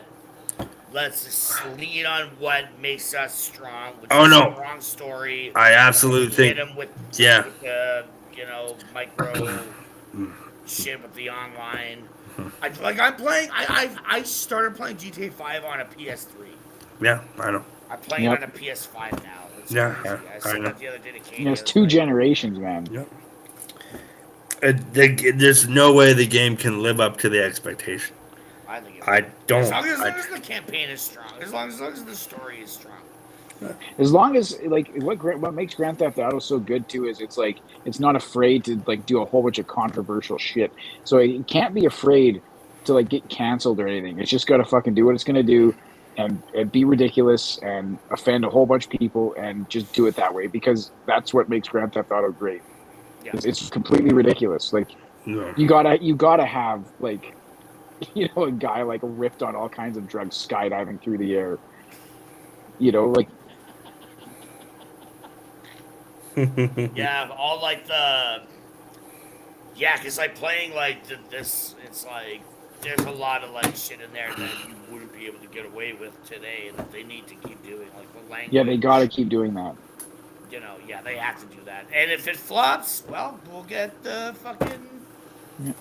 let's just lean on what makes us strong. Which Oh, is no. a strong story. I absolutely Hit think, him with yeah. the micro shit with the online. I'm playing. I started playing GTA 5 on a PS3. Yeah, I know. I'm playing it Yep. on a PS5 now. It's Yeah, crazy. I I said know. that the other day to Katie. Yeah, it's I was 2 like, generations, man. Yep. There's no way the game can live up to the expectation. I think it I will. don't. As long as the campaign is strong. As long as the story is strong. As long as like what makes Grand Theft Auto so good too is it's like it's not afraid to like do a whole bunch of controversial shit. So it can't be afraid to like get canceled or anything. It's just got to fucking do what it's gonna do and be ridiculous and offend a whole bunch of people and just do it that way because that's what makes Grand Theft Auto great. Yeah. It's completely ridiculous. Like No. you gotta have like a guy like ripped on all kinds of drugs skydiving through the air. Like Yeah, all like the. Yeah, because like playing like this, it's like there's a lot of like shit in there that you wouldn't be able to get away with today that they need to keep doing. Like the language. yeah, they gotta keep doing that. Yeah, they have to do that. And if it flops, well, we'll get the fucking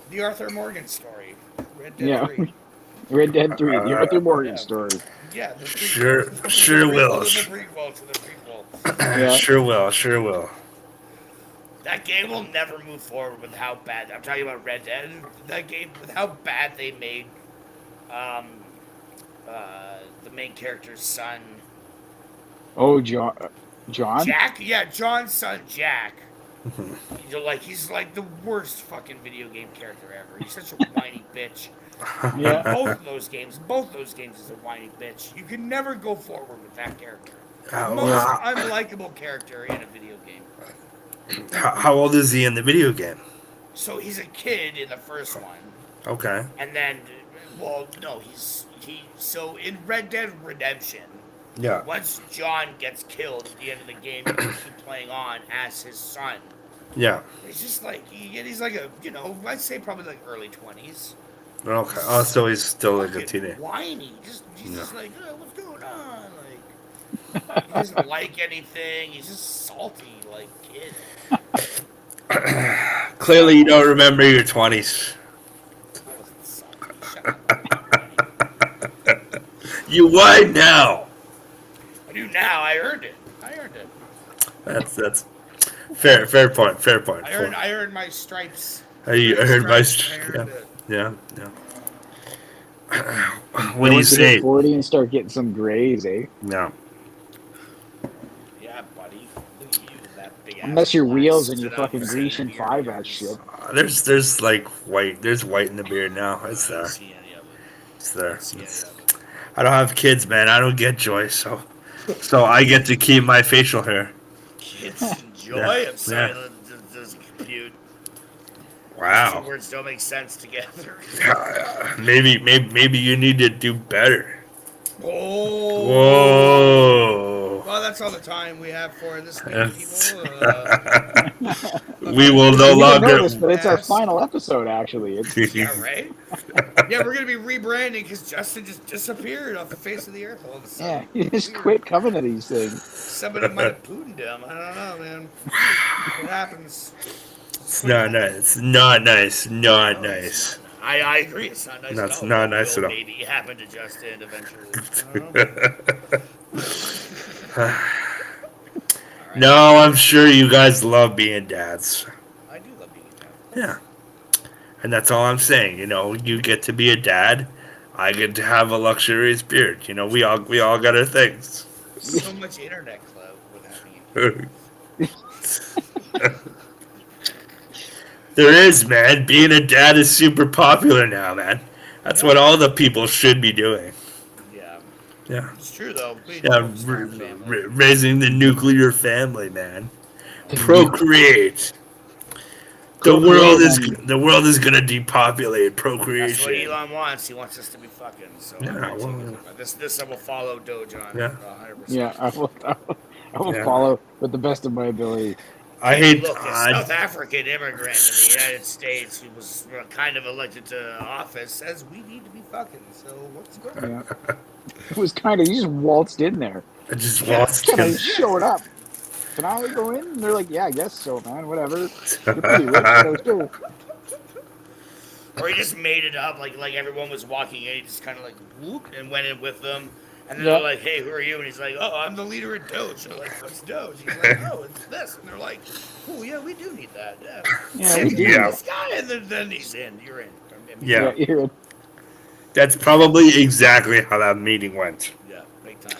the Arthur Morgan story, Red Dead Yeah. 3. Red Dead 3, the Arthur Morgan yeah. story. Yeah, the Sure prequel. sure The will. prequel to the prequel. Yeah. Sure will. That game will never move forward with how bad. I'm talking about Red Dead. That game with how bad they made um, the main character's son. Oh, John? Jack? Yeah, John's son, Jack. He's like the worst fucking video game character ever. He's such a whiny bitch. Yeah. Both those games is a whiny bitch. You can never go forward with that character. How, Most Yeah. unlikable character in a video game. how old is he in the video game? So he's a kid in the first one. Okay. And then, well, no, so in Red Dead Redemption, Yeah. once John gets killed at the end of the game, you can keep playing on as his son. Yeah. It's just like, he's like a, I'd say probably like early 20s. Okay. Oh, so he's still like a Fucking teenager. whiny. He's Yeah. just like, oh, what's going on? Like, he doesn't like anything. He's just salty, like, kid. Clearly, you don't remember your 20s. I wasn't salty. Shut up. You whine now. I do now. I earned it. That's fair point. I earned my stripes. You heard my I earned it. yeah. What do you Once say? hit 40 and start getting some grays, eh? No. Yeah, buddy. Look at you, that big ass Unless your black wheels and your stood up fucking and Grecian said, 5 "Here that it shit. is." There's like white. There's white in the beard now. It's I don't there. see any of it. It's there. I don't see any It's- of it. I don't have kids, man. I don't get joy, so I get to keep my facial hair. Kids enjoy. Yeah, I'm sorry, yeah. that doesn't compute. Two Wow. words don't make sense together. Maybe you need to do better. Oh. Whoa. Well, that's all the time we have for this week, Yes. people. We will no You didn't longer. notice, but it's our final episode, actually. Yeah, right? Yeah, we're going to be rebranding because Justin just disappeared off the face of the earth all of a Yeah, sudden. you just quit coming to these things. Somebody might have Putined him. I don't know, man. What happens? It's not nice. It's not nice. Not No, nice. it's not. I agree. It's not nice. That's at all. not nice Will at all. Maybe happen to Justin eventually. I don't know. All right. No, I'm sure you guys love being dads. I do love being a dad. Yeah. And that's all I'm saying. You get to be a dad. I get to have a luxurious beard. We all got our things. So much internet clout with having. There is, man. Being a dad is super popular now, man. That's what all the people should be doing. Yeah, Yeah. it's true though. Yeah, raising the nuclear family, man. Procreate. The world is gonna depopulate That's what procreation. Elon wants. He wants us to be fucking. So Yeah, this I will follow Doge on. Yeah. 100%. Yeah, I will Yeah. follow with the best of my ability. I hate. Look, a South African immigrant in the United States who was kind of elected to office says we need to be fucking. So what's going on? Yeah. It was kind of, he just waltzed in there. I just Yeah. lost. Kind of showed up. Can I go in? And they're like, yeah, I guess so, man. Whatever. You're pretty rich, so sure. Or he just made it up, like everyone was walking in, he just kind of like whoop and went in with them. And then Yeah. they're like, "Hey, who are you?" And he's like, "Oh, I'm the leader of Doge." They're like, "What's Doge?" He's like, "Oh, it's this." And they're like, "Oh, yeah, we do need that." Yeah, Yeah, And we do. Yeah. This guy, and then he's in. You're in. Yeah. You're That's probably exactly how that meeting went. Yeah, big time.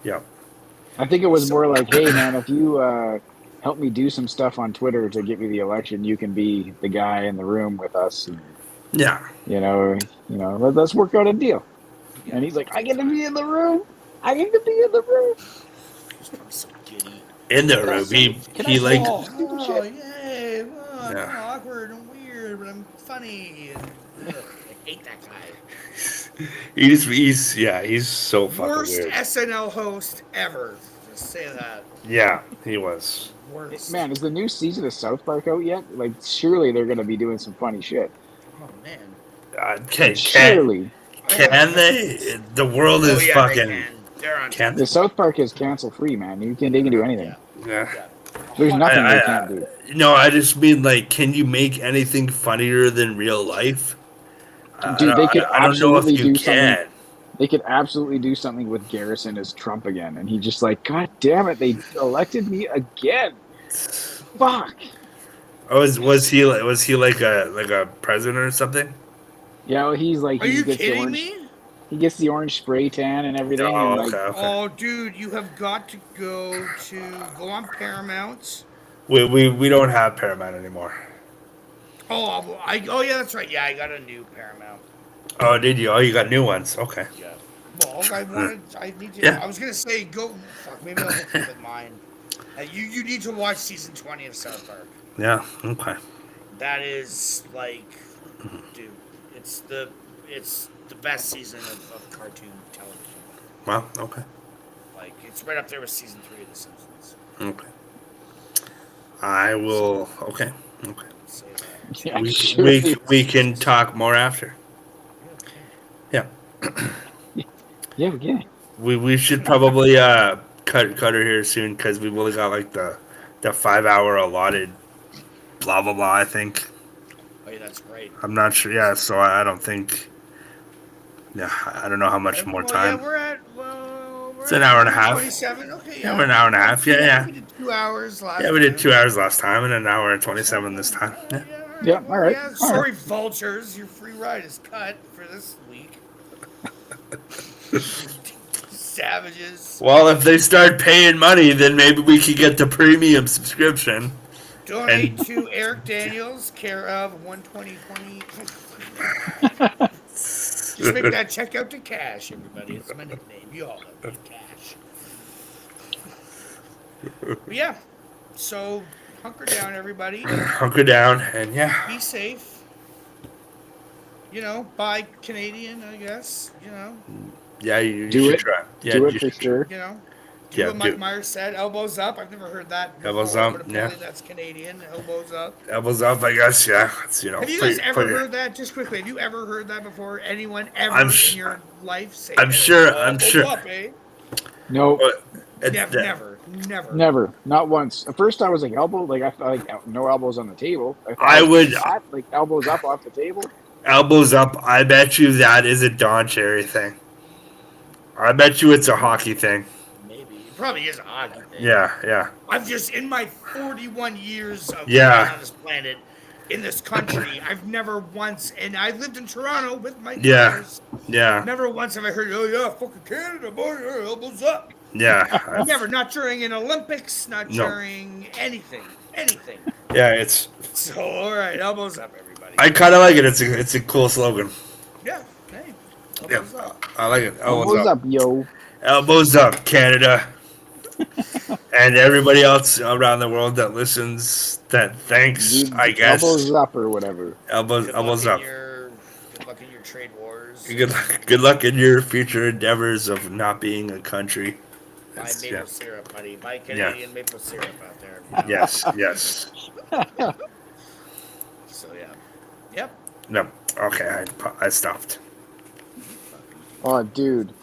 Yeah. I think it was more like, hey, man, if you help me do some stuff on Twitter to get me the election, you can be the guy in the room with us. And, Yeah. let's work out a deal. And he's like, I get to be in the room. I get to be in the room. He's probably so giddy. In the room, he like. Oh, Oh, yay! Oh, Yeah. I'm awkward and weird, but I'm funny. And, I hate that guy. He's so fucking Worst weird. SNL host ever. Just say that. Yeah, he was. Worst. Man, is the new season of South Park out yet? Like, surely they're going to be doing some funny shit. Oh man. Can Surely. they? The world is They fucking. can. They're on. Can The South Park is cancel free, man. They can do anything. Yeah. yeah. There's nothing I- they can't do. No, I just mean like, can you make anything funnier than real life? Dude, they could I don't know if absolutely you do can. something. They could absolutely do something with Garrison as Trump again, and he just like, God damn it, they elected me again. Fuck. Oh, was he like a president or something? Yeah, well, he's like, Are he you gets the kidding orange. me? He gets the orange spray tan and everything. Oh, and like, okay. Oh, dude, you have got to go on Paramount. We don't have Paramount anymore. Oh, yeah, that's right. Yeah, I got a new Paramount. Oh, did you? Oh, you got new ones. Okay. Yeah. Well, I need to. Yeah. I was gonna say go. Fuck, maybe I'll hook you with mine. You need to watch season 20 of South Park. Yeah. Okay. That is like, dude, it's the best season of cartoon television. Well. Okay. Like, it's right up there with season 3 of The Simpsons. Okay. I will. Okay. Okay. Say that. yeah, We, sure we, is. we can talk more after. Yeah. Yeah, we can. We should probably cut her here soon because we've only got like the 5 hour allotted. Blah blah blah. I think. Oh yeah, that's right. I'm not sure. Yeah. So I don't think. Yeah. I don't know how much more Well, time. Yeah, we're at It's an hour and a half. 27. Okay. Yeah, we're an hour and a half. Yeah, yeah. We did 2 hours last. Yeah, we did time. 2 hours last time and an hour and 27 this time. Yeah. Yeah, all right, Yeah, all sorry, vultures. Your free ride is cut for this week. Savages. Well, if they start paying money, then maybe we could get the premium subscription. Donate to Eric Daniels, care of 12020. Just make that check out to Cash, everybody. It's my nickname. You all know me, Cash. But yeah, so hunker down, everybody. Hunker down and yeah. Be safe. You know, buy Canadian, I guess. You know, Yeah, you Do should it. try. Yeah, Do you it for should- sure. you know. Do Yeah, what Mike do- Myers said, elbows up. I've never heard that. Elbows before, up, but apparently yeah. that's Canadian. Elbows up. Elbows up, I guess. Yeah, it's, Have you guys ever heard that? Just quickly, have you ever heard that before? Anyone ever I'm in your life say? I'm that? sure- I'm Elbows sure. Up, eh? No, Never. never. Not once. At first, I was like elbow, like I thought like no elbows on the table. thought I it was would- flat, like elbows up off the table. Elbows up. I bet you that is a Don Cherry thing. I bet you it's a hockey thing. Maybe it probably is a hockey thing. Yeah, yeah. I've just in my 41 years of Yeah. being on this planet, in this country, I've never once, and I lived in Toronto with my Yeah. brothers. Yeah, Never once have I heard, oh yeah, fucking Canada, boy, yeah, elbows up. yeah. Never, not during an Olympics, not No. during anything. Yeah, it's. So, all right, elbows up, everybody. I kind of like it. It's a cool slogan. Yeah, hey, Yeah, elbows up. I like it. Elbows up, yo. Elbows up, Canada. And everybody else around the world that listens, that thanks, Dude, I guess. Elbows up or whatever. Elbows Good up. luck in your trade wars. Good luck in your future endeavors of not being a country. My It's- maple yeah. syrup, buddy. My Canadian maple syrup out there. Yes, yes. So yeah. Yep. No. Okay, I stopped. Oh, dude.